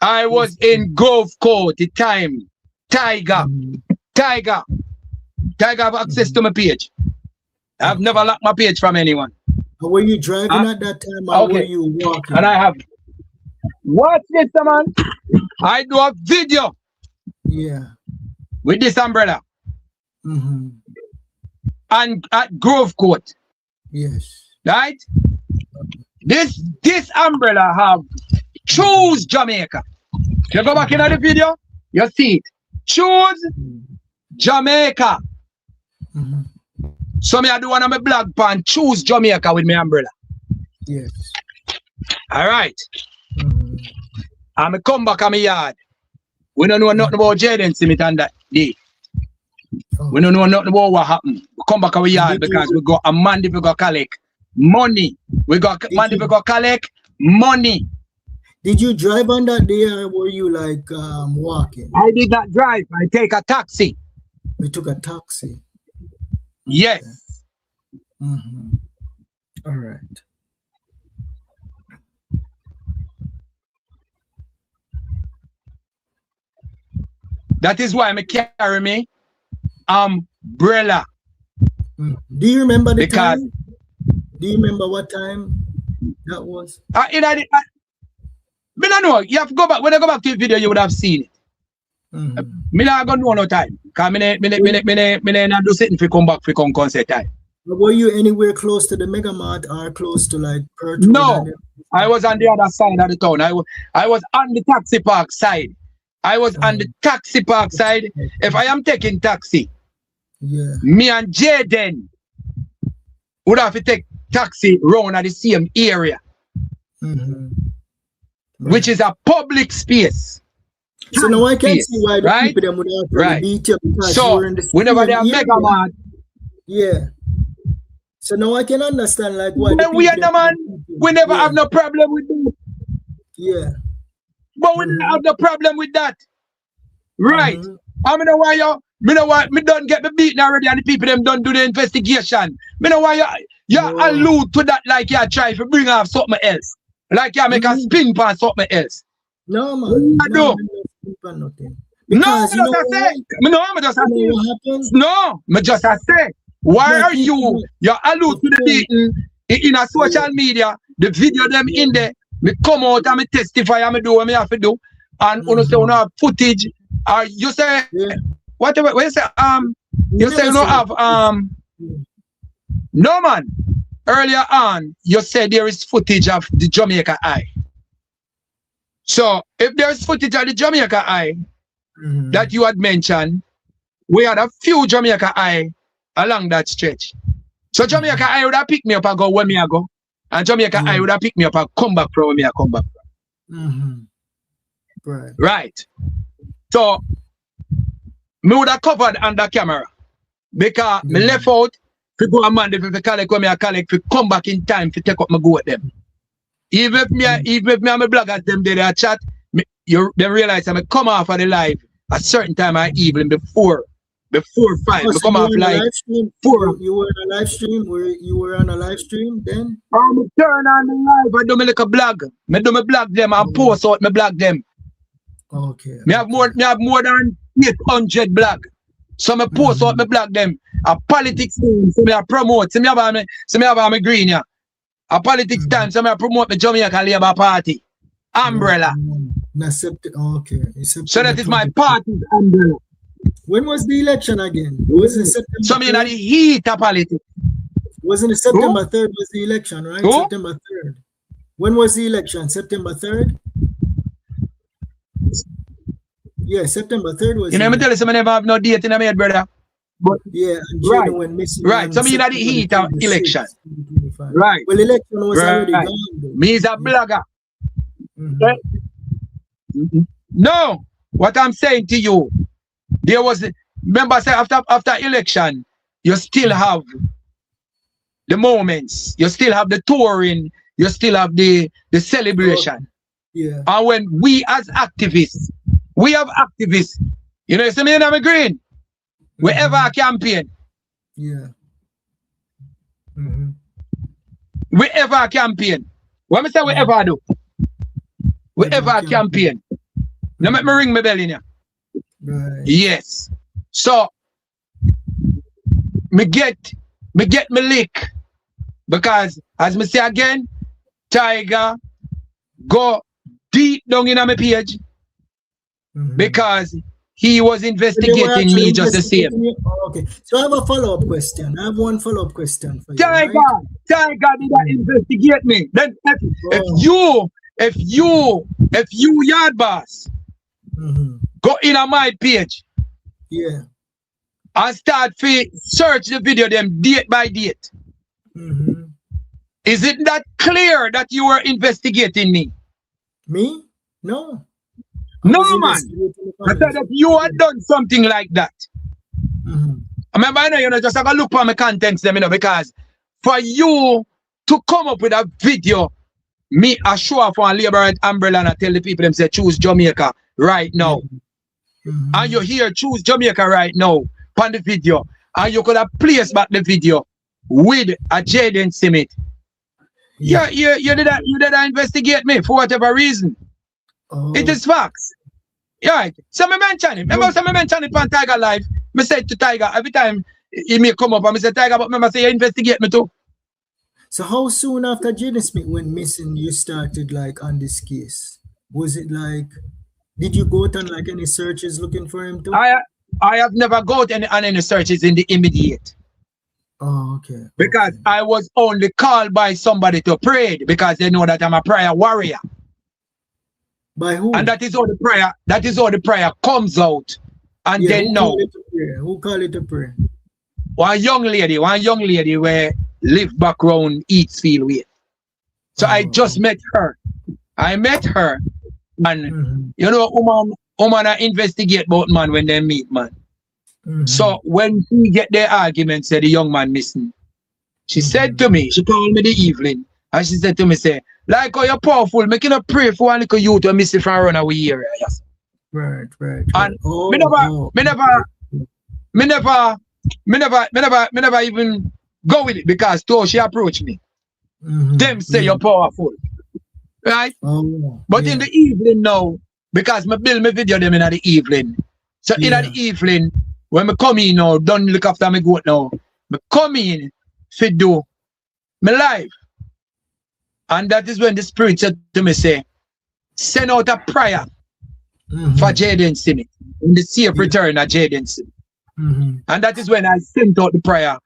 I was in Grove Court the time. Tiger have access to my page. I've never locked my page from anyone. Were you driving at that time or were you walking? And I have watch this, man. I do a video. Yeah. With this umbrella. And at Grove Court. Yes. Right? This umbrella have choose Jamaica. You go back in the video, you see it. Choose Jamaica. So me I do one of my blog pan choose Jamaica with my umbrella. Yes. All right. I'm come back on my yard. We don't know nothing about Jaden Smith on that day. We don't know nothing about what happened. We come back on our yard because we got a Monday we got collect money. We got Monday we got collect money. Did you drive on that day or were you like walking? I did not drive. I take a taxi. You took a taxi? Yes. All right. That is why I carry me umbrella. Do you remember the time? Do you remember what time that was? I don't know. You have to go back. When I go back to the video, you would have seen it. Me not gonna know no time. Cause me not do something for come back for come concert time. Were you anywhere close to the Mega Mart or close to like Perth? No, I was on the other side of the town. I was on the taxi park side. I was on the taxi park side. If I am taking taxi, me and Jaden would have to take taxi round at the same area, which is a public space. So now I can see why the people them would have detail because so whenever they are Mega Mart, so now I can understand like why. When we are the man, we never have no problem with that. But we don't have no problem with that. Right. I mean why me don't get me beaten already and the people them don't do the investigation. Me know why you allude to that like you try to bring off something else. Like you make a spin for something else. No man. I do. No, me just say. Why are you allude to the beating in a social media, the video them in there, me come out and me testify and me do what me have to do, and you say you have footage, or you say whatever you say you say you don't have no man. Earlier on you said there is footage of the Jamaica Eye. So if there is footage of the Jamaica Eye that you had mentioned, we had a few Jamaica Eye along that stretch. So Jamaica Eye would have picked me up and go where me I go. And Jamaica Eye would have picked me up and come back from where me I come back from. Right. So me would have covered under camera. Because me left out to go a man if I collect where me I collect to come back in time to take up my go at them. Even if me and my bloggers them they chat, they realize I come off of the live a certain time of evening before 5. So come off like 4. You were on a live stream? You were on a live stream then? I'm turn on the live. I do me like a blog. I do me blog them and post out me blog them. Okay. Me have more than 800 blog. So me post out me blog them. A politics thing, so me a promote. So me have me green here. A politics time, so me a promote the Jamaica Labour Party. Umbrella. Okay. So that is my party's umbrella. When was the election again? Was it September? So me in the heat of politics. Wasn't it September 3rd was the election, right? September 3rd. When was the election? September 3rd? Yeah, September 3rd was. You know, I tell you, so I never have no date in my head, brother. But yeah, and Jaden went missing. Right, so me in the heat of election. Right. Well, election was already gone. Me is a blogger. No, what I'm saying to you, there was, remember, say after election, you still have the moments, you still have the touring, you still have the celebration. Yeah. And when we as activists, we have activists, you know, you see me in my green. Wherever I campaign. Yeah. Wherever I campaign. What I say wherever I do? Wherever I campaign. Now make me ring my bell in here. Right. Yes. So me get me lick. Because as me say again, Tiger go deep down in my page. Because he was investigating me just the same. Okay, so I have a follow-up question. I have one follow-up question for you. Tiger, right? Tiger did not investigate me. Then if you yard boss go in on my page, yeah, and start to search the video them date by date. Is it not clear that you were investigating me? Me? No. No, man. I said that you had done something like that. I remember, I know, you know, just have a look for my contents, them, you know, because for you to come up with a video, me a show off on Labor umbrella and I tell the people them say choose Jamaica right now. And you hear choose Jamaica right now on the video. And you could have placed back the video with a Jaden Summit. Yeah, you did that investigate me for whatever reason. It is facts. Right. So me mention it. Remember, so me mention it on Tiger Live. Me say to Tiger every time he may come up and me say Tiger, but remember say you investigate me too. So how soon after Jaden Smith went missing you started like on this case? Was it like, did you go on like any searches looking for him too? I have never got on any searches in the immediate. Oh, okay. Because I was only called by somebody to pray because they know that I'm a prayer warrior. By who? And that is how the prayer comes out. And then now. Who call it a prayer? One young lady where live background Eatsfield with. So I just met her. I met her. And you know, woman investigate about man when they meet, man. So when we get their argument, say the young man missing, she said to me, she called me the evening, and she said to me, say, like how you're powerful, making a pray for one little youth to miss it from run away here. Yes. Right. And me never even go with it because to she approached me. Them say you're powerful. Right? But in the evening now, because me build my video them in the evening. So in the evening, when me come in now, don't look after me goat now. Me come in to do my life. And that is when the Spirit said to me, say, send out a prayer for Jaden Summit. In the safe return of Jaden Summit. And that is when I sent out the prayer.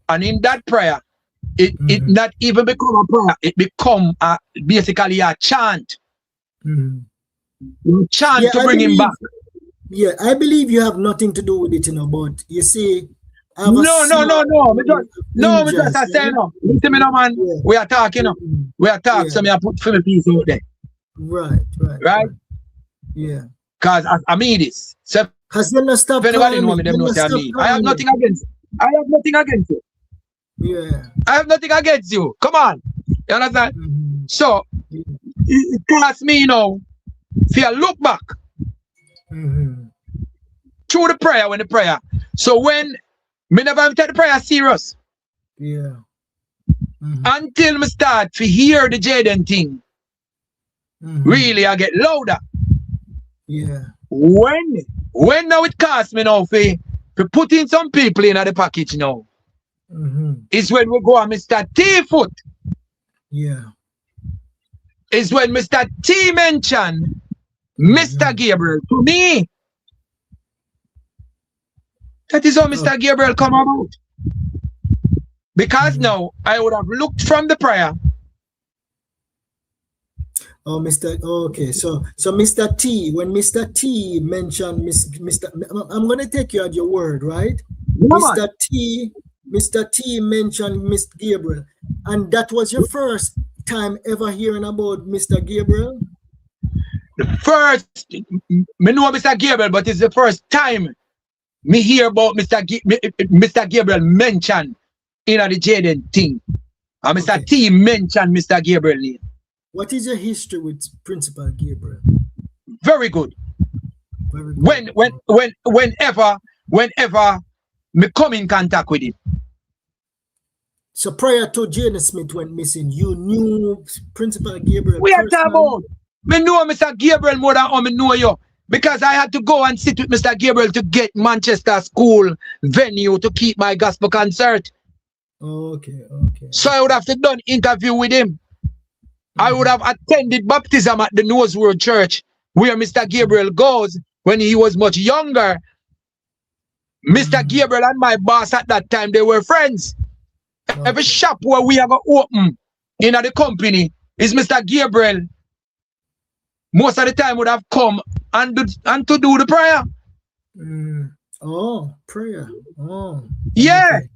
And in that prayer, it not even become a prayer, it become basically a chant. You chant to bring him back. Yeah, I believe you have nothing to do with it, you know, but you see, no. Me just say no. Listen me no, man. Yeah. We are talking, you know. We are talking, so me I put for piece out there. Right? Yeah. Because I mean this. So has them not stopped? If anybody know me, them know what I mean. I have nothing against you. Yeah. I have nothing against you. Come on. You understand? So it costs me, you know, if you look back through the prayer when the prayer. So when me never take the prayer serious. Yeah. Until me start to hear the Jaden thing. Really I get louder. Yeah. When now it costs me now for put in some people in the package now. Is when we go on Mr. T foot. Yeah. Is when Mr. T mentioned Mr. Gabriel to me. That is how Mr. Gabriel come about. Because now I would have looked from the prayer. Oh, okay. So Mr. T, when Mr. T mentioned Mr. I'm gonna take you at your word, right? Mr. T mentioned Mr. Gabriel, and that was your first time ever hearing about Mr. Gabriel? The first, me know Mr. Gabriel, but it's the first time me hear about Mr. Gabriel mentioned in the Jaden thing. And Mr. T mentioned Mr. Gabriel name. What is your history with Principal Gabriel? Very good. Whenever whenever me come in contact with him. So prior to Jaden Smith went missing, you knew Principal Gabriel We are personally? talking about. Me know Mr. Gabriel more than me know you. Because I had to go and sit with Mr. Gabriel to get Manchester school venue to keep my gospel concert. Okay. So I would have to done interview with him. I would have attended baptism at the Noseworld Church, where Mr. Gabriel goes when he was much younger. Mr. Gabriel and my boss at that time, they were friends. Every shop where we have open in the company is Mr. Gabriel. Most of the time would have come and to do the prayer. Oh, prayer. Oh. Yeah. Okay.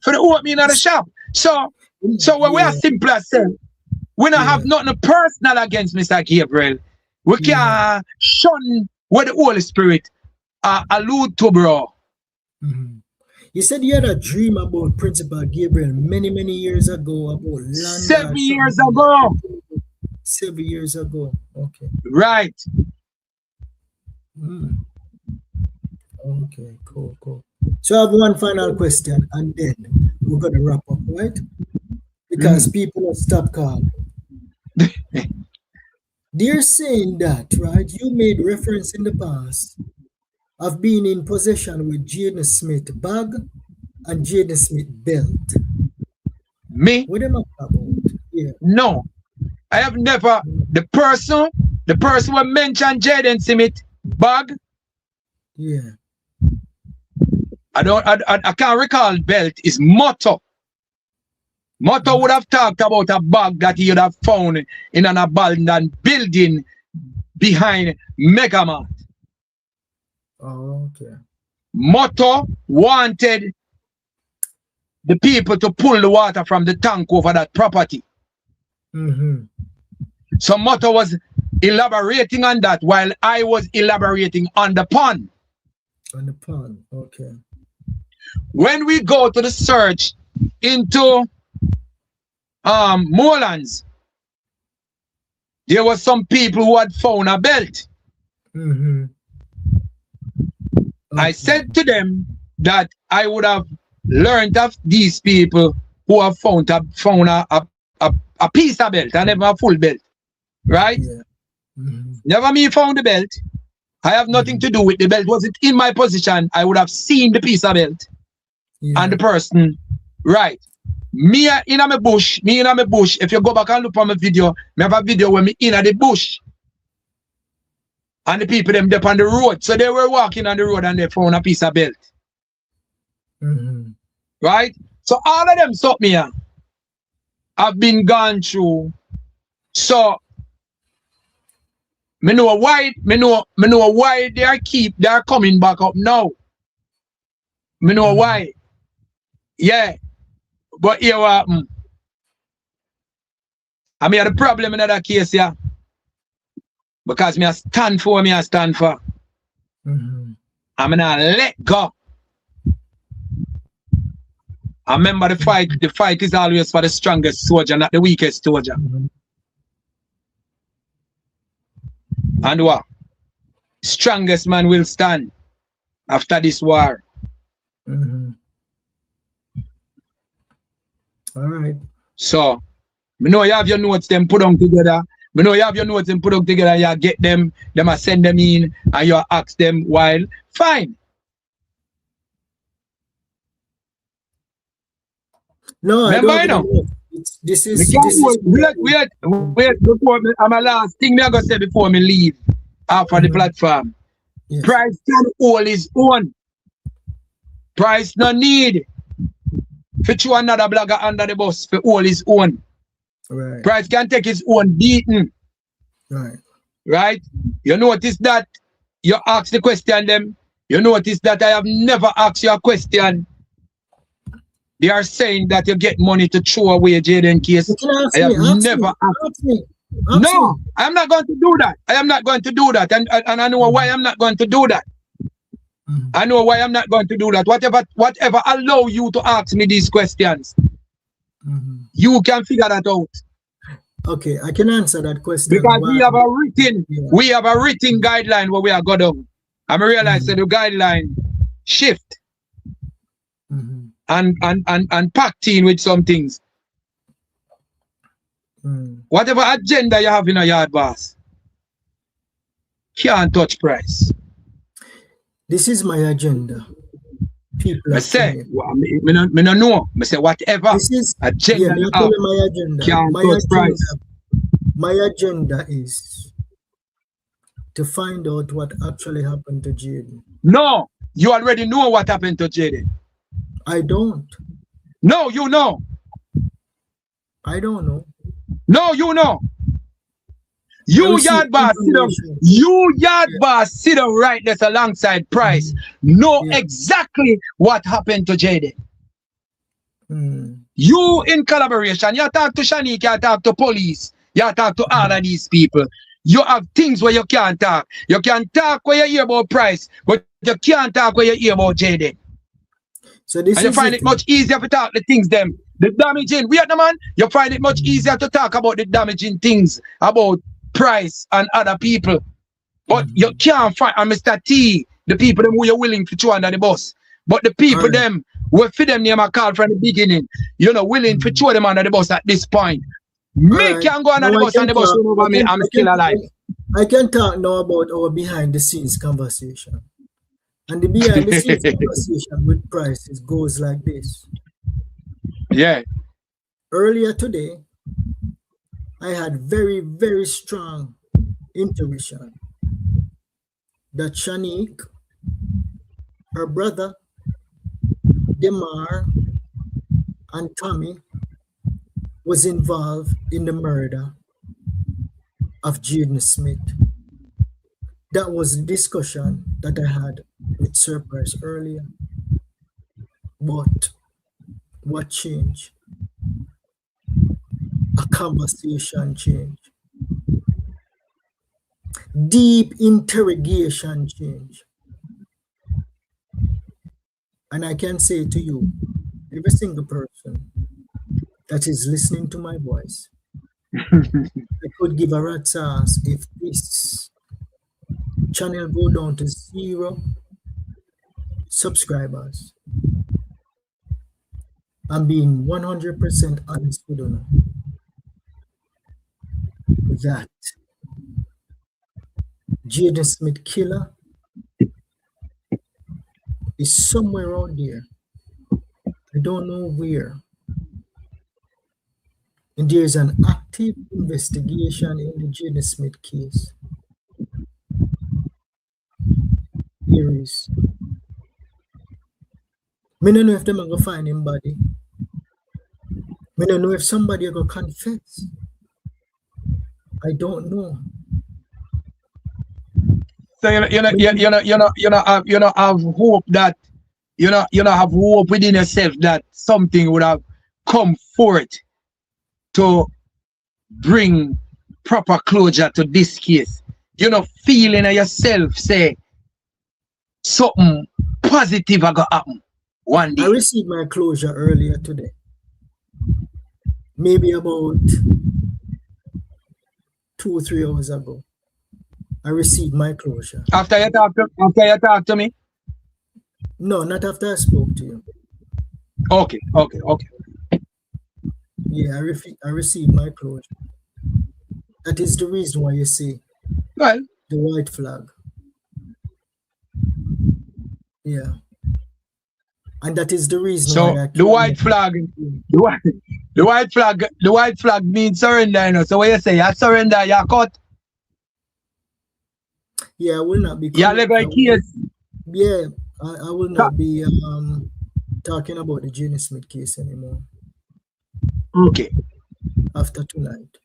For the opening of the shop. So when we are simple as say, we don't have nothing personal against Mr. Gabriel. We can shun what the Holy Spirit allude to, bro. You said you had a dream about Principal Gabriel many years ago about land. 7 years ago. 7 years ago. Okay. Right. Okay, cool. So I have one final question and then we're gonna wrap up, right? Because people have stopped calling. They're saying that, right? You made reference in the past of being in possession with Jaden Smith bag and Jaden Smith belt. Me? What am I about? Yeah. No. I have never the person who mentioned Jaden Smith bag. Yeah. I can't recall belt is Motto. Motto would have talked about a bag that he would have found in an abandoned building behind Megamart. Oh, okay. Motto wanted the people to pull the water from the tank over that property. So Motto was elaborating on that while I was elaborating on the pond. On the pond, okay. When we go to the search into Moorlands, there was some people who had found a belt. Okay. I said to them that I would have learned of these people who have found a piece of belt and never a full belt. Right? Yeah. Never me found the belt. I have nothing to do with the belt. Was it in my position? I would have seen the piece of belt and the person. Right. Me in my bush. If you go back and look on my video, I have a video where me in the bush. And the people them up on the road. So they were walking on the road and they found a piece of belt. Right? So all of them stop me here. I've been gone through. So me know why they are coming back up now. Me know why. Yeah. But here what happened. I mean the problem in that case here. Because me I stand for. I'm gonna let go. I remember the fight. The fight is always for the strongest soldier, not the weakest soldier. And what? Strongest man will stand after this war. All right. So, me know you have your notes them put on together. Me know you have your notes and put them together. You get them I send them in, and you ask them while fine. No, remember I don't know. Wait. Before me, I'm a last thing I gonna say before me leave off of the platform. Yes. Price can hold his own. Price no need for throw another blogger under the bus for all his own. Right. Price can take his own beating. Right. Right? You notice that you ask the question them. You notice that I have never asked you a question. They are saying that you get money to throw away Jaden case. I have never asked me. No, I'm not going to do that. I am not going to do that. And I know why I'm not going to do that. I know why I'm not going to do that. Whatever allow you to ask me these questions, you can figure that out. Okay, I can answer that question. Because we have a written guideline where we are going down. I realize that the guideline shift and packed in with some things. Whatever agenda you have in a yard boss, can't touch price. This is my agenda. People I say, me no know. I say whatever this is agenda you have, my agenda. can't touch price. My agenda is to find out what actually happened to Jaden. No, you already know what happened to Jaden. I don't. No, you know. I don't know. No, you know. You yard boss sit down. You yard boss sit down right there alongside Price. Know exactly what happened to Jaden. You in collaboration. You talk to Shanique, you talk to police, you talk to all of these people. You have things where you can't talk. You can talk where you hear about Price, but you can't talk where you hear about Jaden. So this and you find it much easier to talk the things them. The damaging, wait no man, you find it much easier to talk about the damaging things about Price and other people. But you can't find, and Mr. T, the people them who you're willing to throw under the bus. But the people them, who for them name a call from the beginning, you're not willing to throw them under the bus at this point. Me can go under the bus and the bus run over me, I'm still alive. I can talk now about our behind the scenes conversation. And the behind the scenes conversation with Price goes like this. Yeah. Earlier today, I had very, very strong intuition that Shanique, her brother, Demar, and Tommy was involved in the murder of Jayden Smith. That was the discussion that I had with SirPrise earlier. But what changed? A conversation change. Deep interrogation change. And I can say to you, every single person that is listening to my voice, I could give a rat's ass if this channel go down to 0 subscribers. I'm being 100% honest with you. That Jayden Smith killer is somewhere out there. I don't know where. And there's an active investigation in the Jayden Smith case. There is. I don't know if them are going to find him body. I don't know if somebody are going to confess. I don't know. So you know have hope that you know have hope within yourself that something would have come forth to bring proper closure to this case. You know, feeling yourself say something positive are gonna happen one day. I received my closure earlier today. Maybe about 2 or 3 hours ago. I received my closure. After you talk to me? No, not after I spoke to you. Okay. Yeah, I received my closure. That is the reason why you see the white flag. Yeah. And that is the reason why I the white flag means surrender, you know. So what you say, you surrender, you cut. Yeah, I will not be. Yeah, I will not be talking about the Jayden Smith case anymore. Okay. After tonight.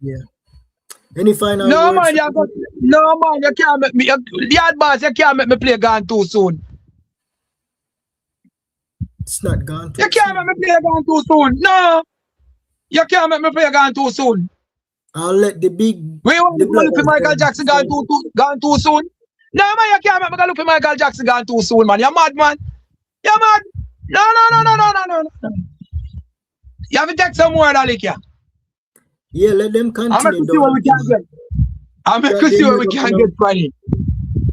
Yeah. Any final no words? Man, you can't make me. Yard boss, you can't make me play gone too soon. It's not gone too soon. You can't make me play gone too soon. No. You can't make me play gone too soon. I'll let the big. We want to look for Michael Jackson gone too soon. No man, you can't make me look for Michael Jackson gone too soon, man. You're mad, man. You're mad. No. You have to take some more, Alikia. Yeah, let them I'm going continue to see what we can get. I'm going to see what we can get from it.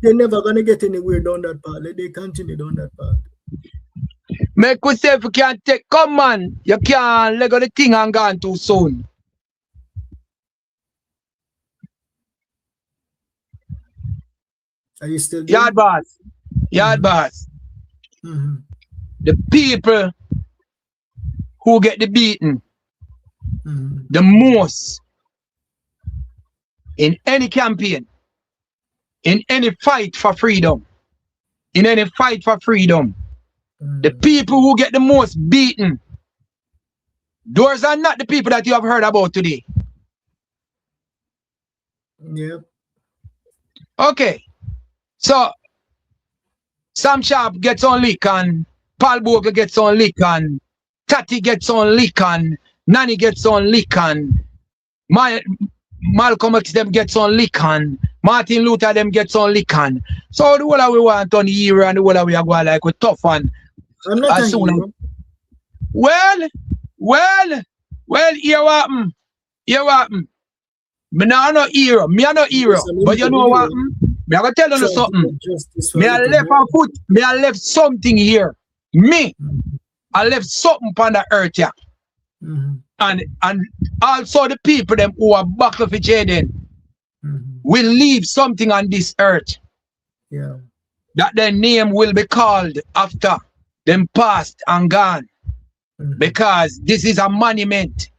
They're never gonna get anywhere down that path. Let they continue down that path. Make we say if you can't take, come man, you can't let go the thing and gone too soon. Are you still there? Yard boss. Yard boss. The people who get the beaten the most in any campaign, in any fight for freedom, the people who get the most beaten, those are not the people that you have heard about today. Yep. Okay. So Sam Sharp gets on lick and Paul Bogle gets on lick and Tati gets on lick and Nanny gets on lick and Malcolm X them gets on lick and Martin Luther them gets on lick and so the whole of we want on the hero and the whole of we are going like we're tough and I'm not a hero. Well, here what happen? Here what happen? Me not no hero. Me are no hero. But you know what? Me I gonna tell you something. Me I left a foot. Me I left something here. Me, I left something on the earth here. And also the people them who are back for Jaden will leave something on this earth. Yeah. That their name will be called after them passed and gone. Because this is a monument.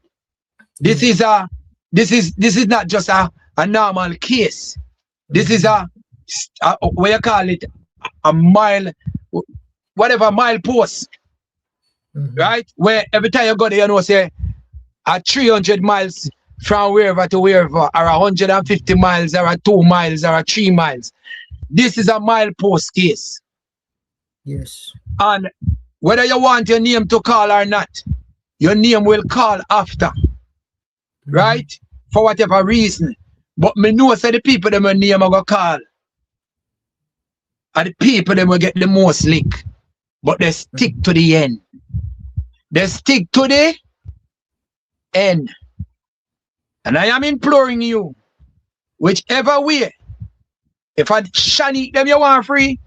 This is not just a normal case. This is a what you call it, a mile, whatever mile post. Right? Where every time you go there, you know, say 300 miles from wherever to wherever, or 150 miles, or 2 miles, or 3 miles. This is a mile post case. Yes. And whether you want your name to call or not, your name will call after. Right? For whatever reason. But me know say the people them name are gonna call. And the people them will get the most lick. But they stick to the end. They stick to the end. And I am imploring you, whichever way, if I shanique them you want free,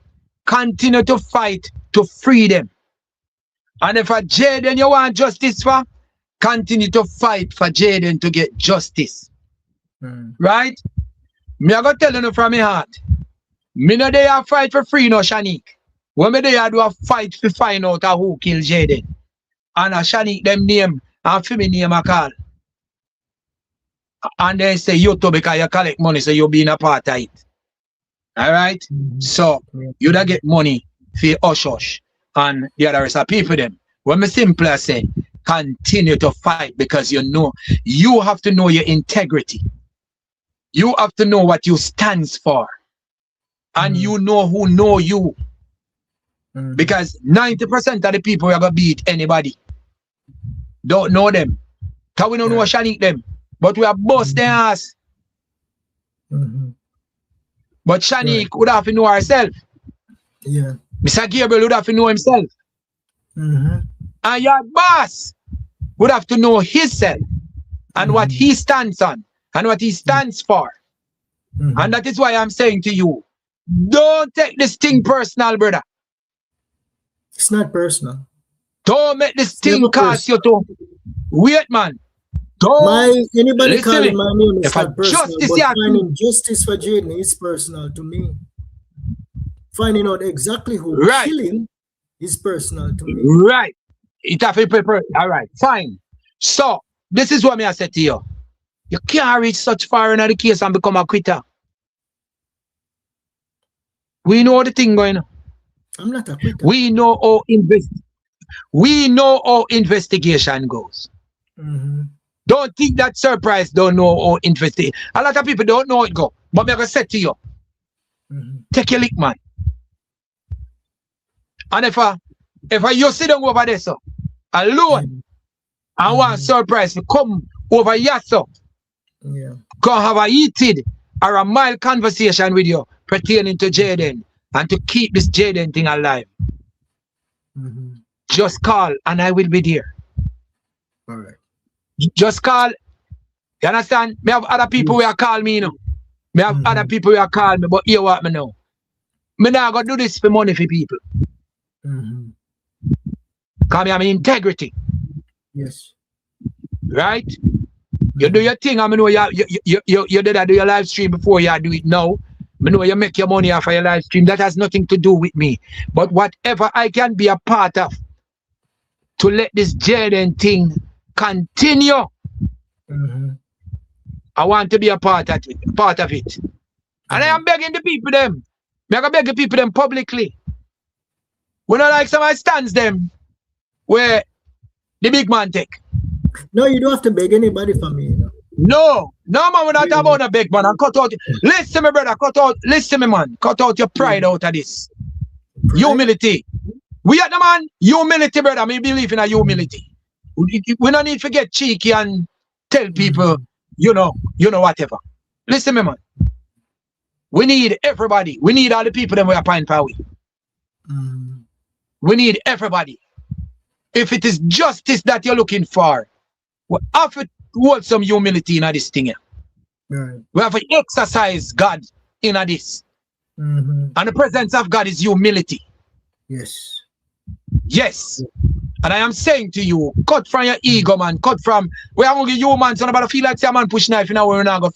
continue to fight to free them. And if a Jaden you want justice for, continue to fight for Jaden to get justice. Right? Me I go tell you from my heart. Me no dey a fight for free no Shanique. When me dey a do a fight to find out who killed Jaden. And a Shanique them name and for me name a call. And then say you too because you collect money so you being a part of it. Alright? So you da get money for hush and the other rest of people them. When me simply say continue to fight because you know you have to know your integrity. You have to know what you stands for. And you know who know you. Because 90% of the people who are going to beat anybody don't know them. Because we don't know what Shanique them. But we are bust their ass. But Shanique would have to know herself. Yeah. Mr. Gabriel would have to know himself. And your boss would have to know himself and what he stands on and what he stands for. And that is why I'm saying to you, don't take this thing personal, brother. It's not personal. Don't make this thing cost you to wait, man. Don't anybody calling my name is not personal, justice but finding justice for Jaden is personal to me. Finding out exactly who killed him is personal to me. Right. It have to be all right, fine. So this is what me I said to you. You can't reach such far in the case and become a quitter. We know the thing going on. I'm not a quitter. We know how investigation goes. Don't think that SirPrise don't know how investigation. A lot of people don't know how it go. But me I gonna say to you, take a lick, man. And if you sit down over there, so alone, and want SirPrise to come over here, so go have a heated or a mild conversation with you pertaining to Jaden and to keep this Jaden thing alive. Just call and I will be there. All right. Just call You understand? Me have other people who are call me, you know. Me have other people who are call me, but hear what me know. Me not gonna do this for money for people. Because me have integrity. Yes. Right? You do your thing, I know you did do your live stream before you do it now. I know you make your money off of your live stream. That has nothing to do with me. But whatever I can be a part of to let this Jaden thing continue, I want to be a part of it. And I am begging the people them. I beg the people them publicly. When I like somebody stands them where the big man take. No, you don't have to beg anybody for me, you know. No, man, we're not about a big man and cut out. Listen, my brother, listen, me man, cut out your pride out of this. Pride? Humility. We are the man, humility, brother. Me believe in a humility. We don't need to get cheeky and tell people, you know, whatever. Listen, me man. We need everybody. We need all the people that we are paying for. We need everybody. If it is justice that you're looking for, we have to hold some humility in this thing. Right. We have to exercise God in this. And the presence of God is humility. Yes. Yes. And I am saying to you, cut from your ego, man. Cut from, we are only human, so nobody feel like say a man push knife, you know, we're not gonna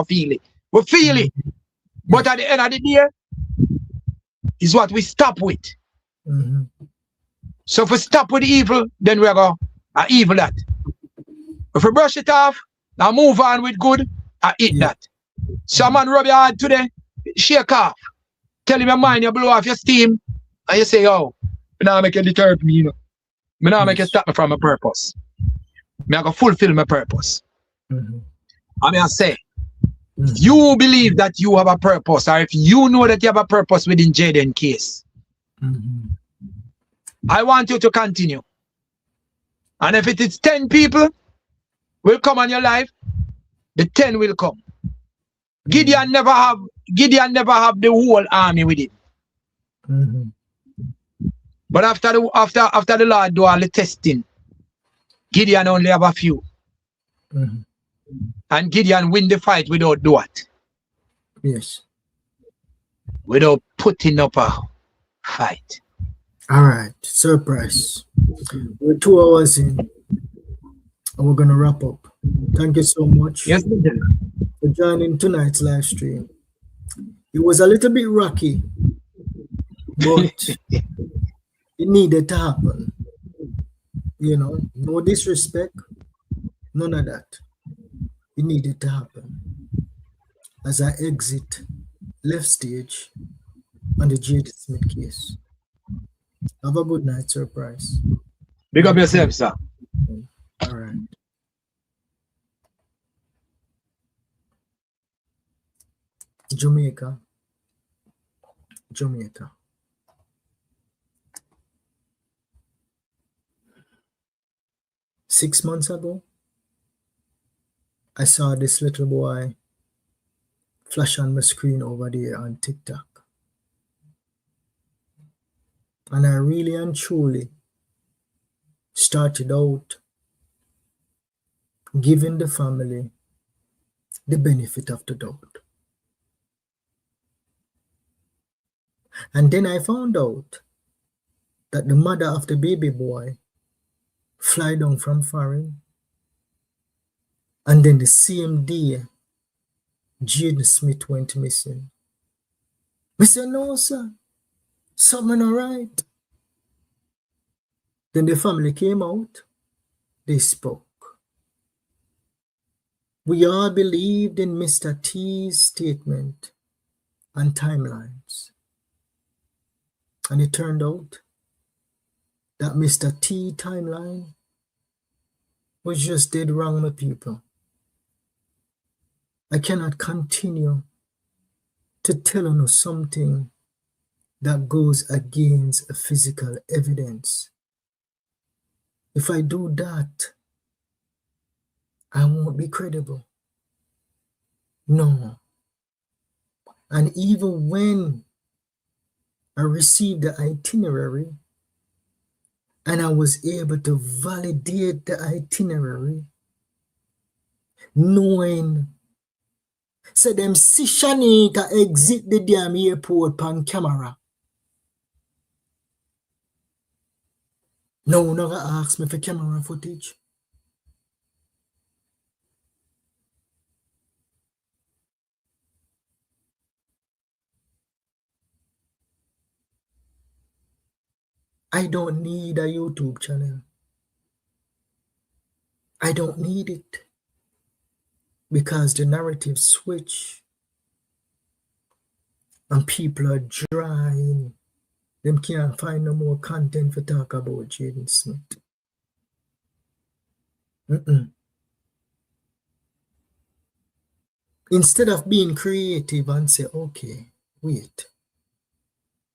feel it. We feel it. But at the end of the day, is what we stop with. So if we stop with evil, then we're going to evil that. If we brush it off, now move on with good, I eat that. So man rub your hand today, shake off. Tell him your mind, you blow off your steam, and you say, oh, I'm not make you deter me, you know. I'm not make you stop me from my purpose. I'm going to fulfill my purpose. I mean, I say, if you believe that you have a purpose, or if you know that you have a purpose within Jaden case, I want you to continue. And if it is 10 people will come on your life, the 10 will come. Gideon never have the whole army with him. But after the Lord do all the testing, Gideon only have a few. And Gideon win the fight without do what? Yes. Without putting up a fight. All right, SirPrise. We're 2 hours in, and we're gonna wrap up. Thank you so much for joining tonight's live stream. It was a little bit rocky, but it needed to happen. You know, no disrespect, none of that. It needed to happen. As I exit left stage on the Jaden Smith case. Have a good night, SirPrise. Big up yourself, sir. All right. Jamaica. 6 months ago, I saw this little boy flash on my screen over there on TikTok. And I really and truly started out giving the family the benefit of the doubt. And then I found out that the mother of the baby boy fly down from foreign. And then the same day, Jaden Smith went missing. I said, no, sir. Something all right. Then the family came out. They spoke. We all believed in Mr. T's statement and timelines. And it turned out that Mr. T timeline was just dead wrong, my people. I cannot continue to tell you something that goes against a physical evidence. If I do that, I won't be credible. No. And even when I received the itinerary and I was able to validate the itinerary, knowing. So them see Shanika exit the damn airport on camera. No, never ask me for camera footage. I don't need a YouTube channel. I don't need it. Because the narrative switch and people are drying. Them can't find no more content for talk about Jaden Smith. Instead of being creative and say, okay, wait.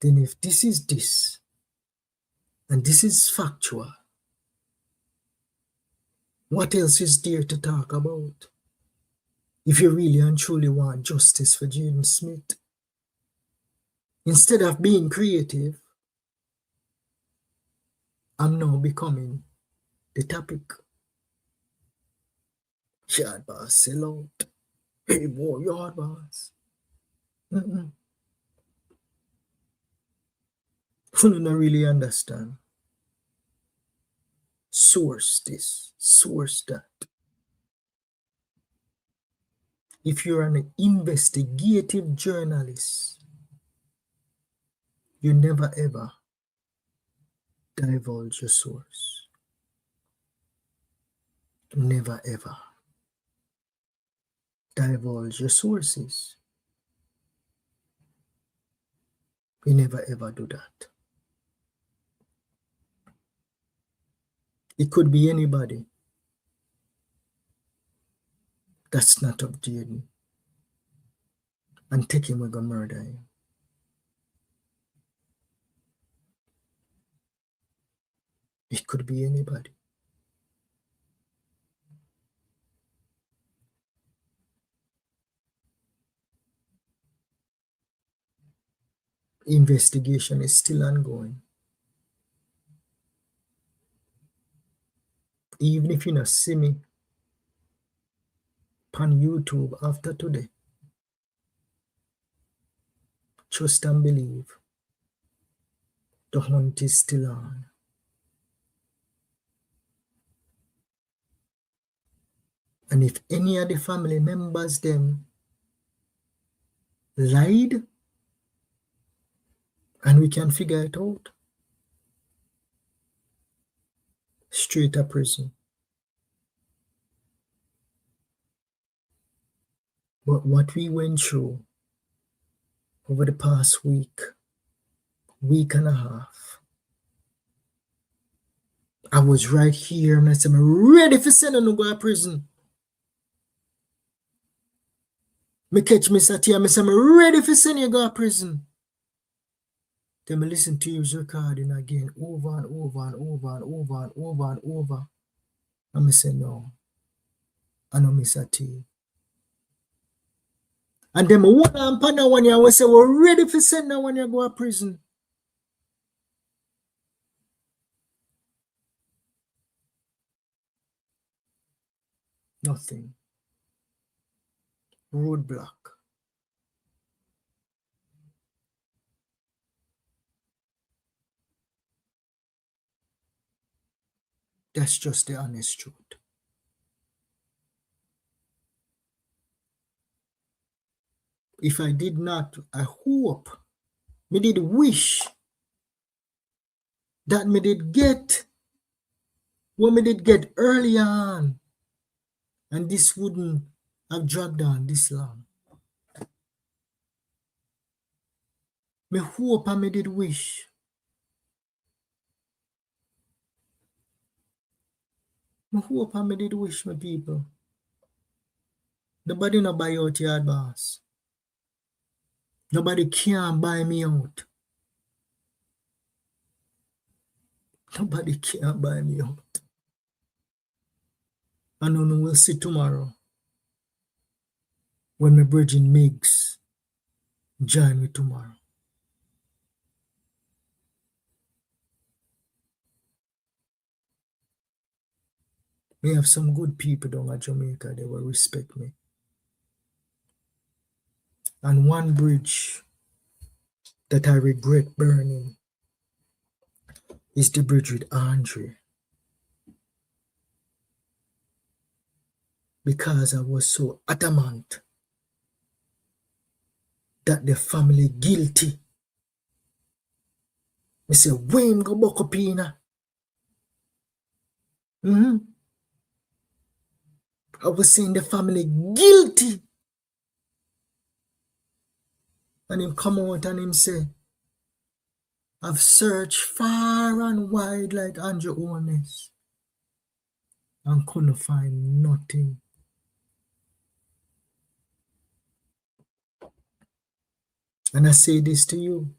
Then if this is this, and this is factual, what else is there to talk about? If you really and truly want justice for Jaden Smith, instead of being creative, I'm now becoming the topic. YaadBoss, sell out. Hey boy, YaadBoss. You don't really understand. Source this, source that. If you're an investigative journalist, you never ever divulge your source. Never ever divulge your sources. You never ever do that. It could be anybody that's not of Jaden and take him with a murder him. It could be anybody. Investigation is still ongoing. Even if you not see me on YouTube after today, trust and believe the hunt is still on. And if any of the family members them lied, and we can figure it out, straight to prison. But what we went through over the past week and a half, I was right here and I said, I'm ready for sending to go to prison. Me catch me sat here and I said, I'm ready for sending you to go to prison. Then I listen to his recording again over and over and over and over and over and over. And I say, no, I know Miss T. And then I want to partner one year, I say, we're ready for send that one year go to prison. Nothing. Roadblock. That's just the honest truth. If I did not, I hope, me did wish that me did get what me did get early on, and this wouldn't have dragged on this long. Me hope and me did wish. Me hope and me did wish, my people. Nobody no buy out YaadBoss. Nobody can buy me out. Nobody can buy me out. I know we'll see tomorrow when my Virgin Miggs join me tomorrow. Me have some good people down at Jamaica, they will respect me. And one bridge that I regret burning is the bridge with Andre. Because I was so adamant that the family guilty. I say, Wayne go buck up in. I was saying the family guilty. And him come out and him say, I've searched far and wide like Andrew Owens and couldn't find nothing. And I say this to you.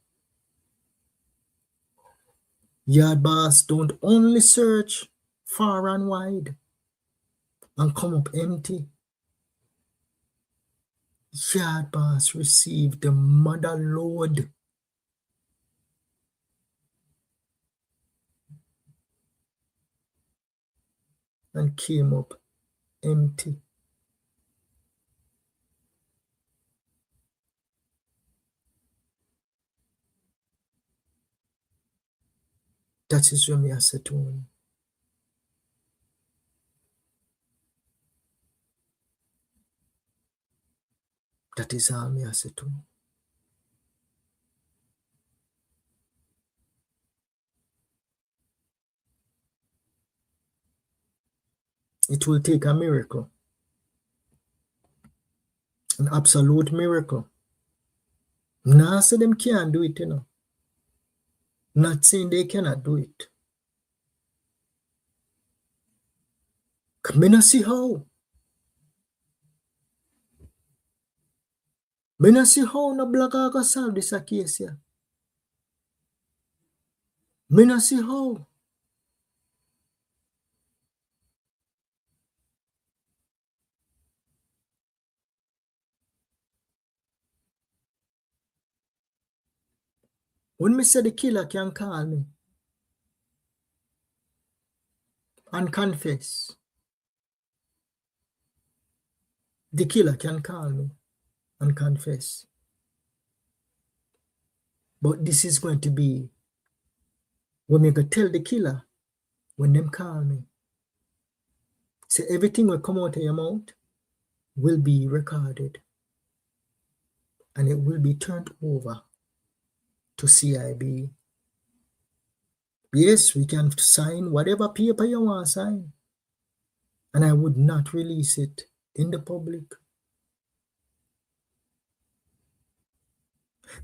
Yard boss don't only search far and wide and come up empty. Yard boss received the mother load. And came up empty. That is when I said to him, that is all I said to him. It will take a miracle, an absolute miracle. Nah, say them can't do it, you know. Not saying they cannot do it. Me not see how. Me not see how no black can solve this case here. Me not see how. When me say the killer can call me and confess, the killer can call me and confess. But this is going to be when me go tell the killer when them call me. Say everything will come out of your mouth will be recorded and it will be turned over to CIB. Yes, we can sign whatever paper you want to sign. And I would not release it in the public.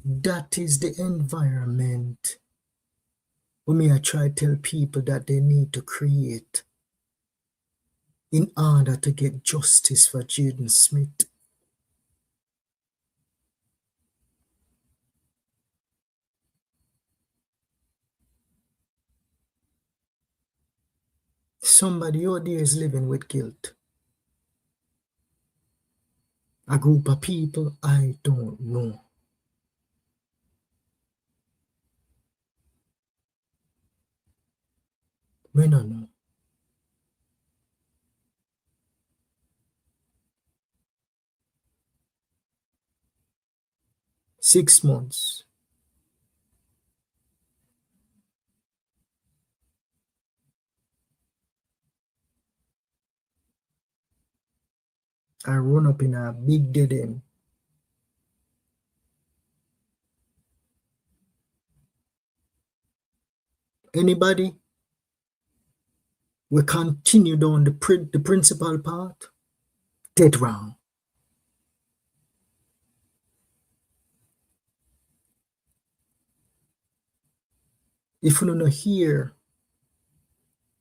That is the environment when I try to tell people that they need to create in order to get justice for Jaden Smith. Somebody out there is living with guilt. A group of people I don't know. We don't know. Six months. I run up in a big dead end. Anybody? We continue down the principal path. Dead wrong. If you don't hear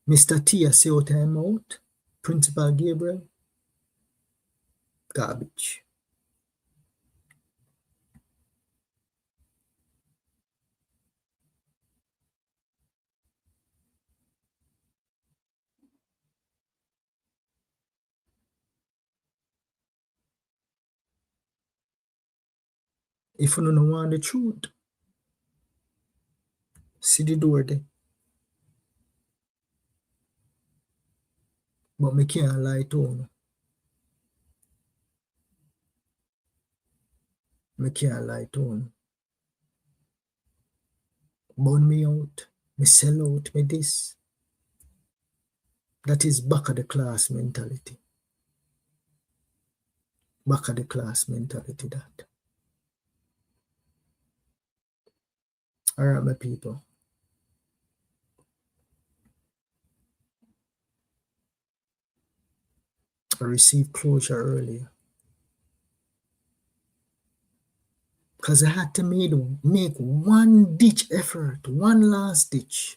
Mr. Tia say out time out, Principal Gabriel, garbage. If you don't want the truth, see the door there. But me can't lie to you. Me can't lie to you. Burn me out. Me sell out. Me this. That is back of the class mentality. Back of the class mentality, that. All right, my people. I received closure earlier. Because I had to make one ditch effort, one last ditch.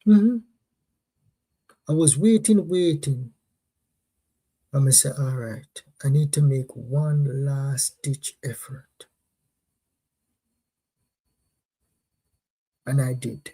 I was waiting. And I said, all right, I need to make one last ditch effort. And I did.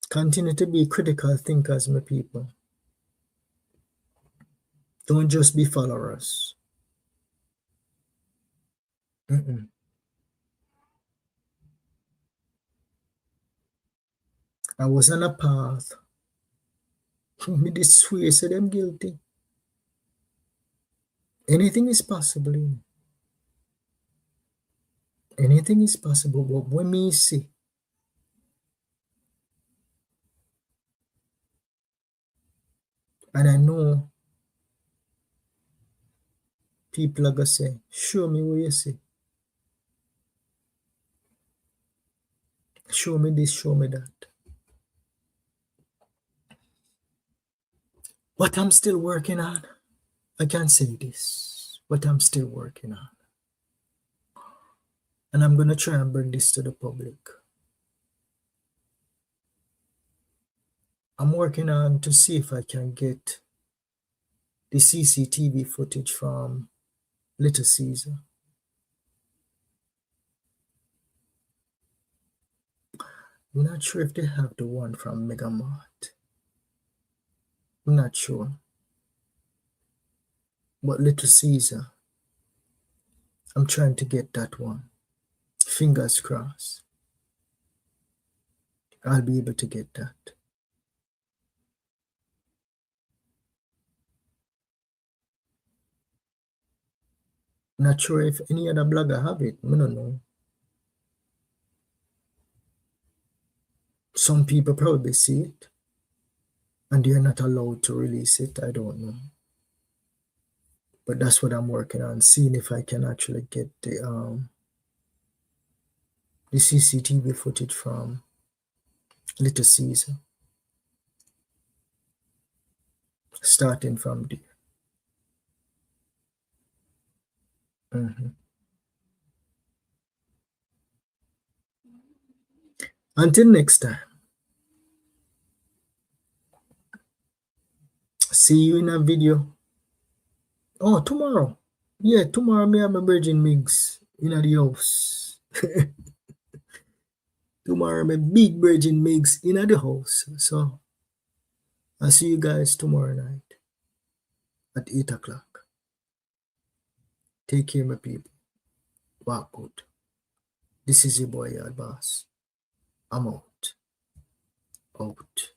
Continue to be critical thinkers, my people. Don't just be followers. I was on a path. Me this swear said I'm guilty. Anything is possible. Anything is possible, but when me see and I know people are going to say, show me what you see. Show me this, show me that. But I'm still working on. I can't say this, but I'm still working on. And I'm going to try and bring this to the public. I'm working on to see if I can get the CCTV footage from Little Caesar. I'm not sure if they have the one from Mega Mart. I'm not sure. But Little Caesar, I'm trying to get that one. Fingers crossed. I'll be able to get that. Not sure if any other blogger have it. I don't know. Some people probably see it and they're not allowed to release it. I don't know. But that's what I'm working on, seeing if I can actually get the CCTV footage from Little Caesar. Starting from there. Until next time. See you in a video. Oh, tomorrow. Yeah, tomorrow me have my Virgin Migs in the house. Tomorrow my big Virgin Migs in the house. So I'll see you guys tomorrow night at 8 o'clock. Take care, my people. Walk good. This is your boy YaadBoss. I'm out. Out.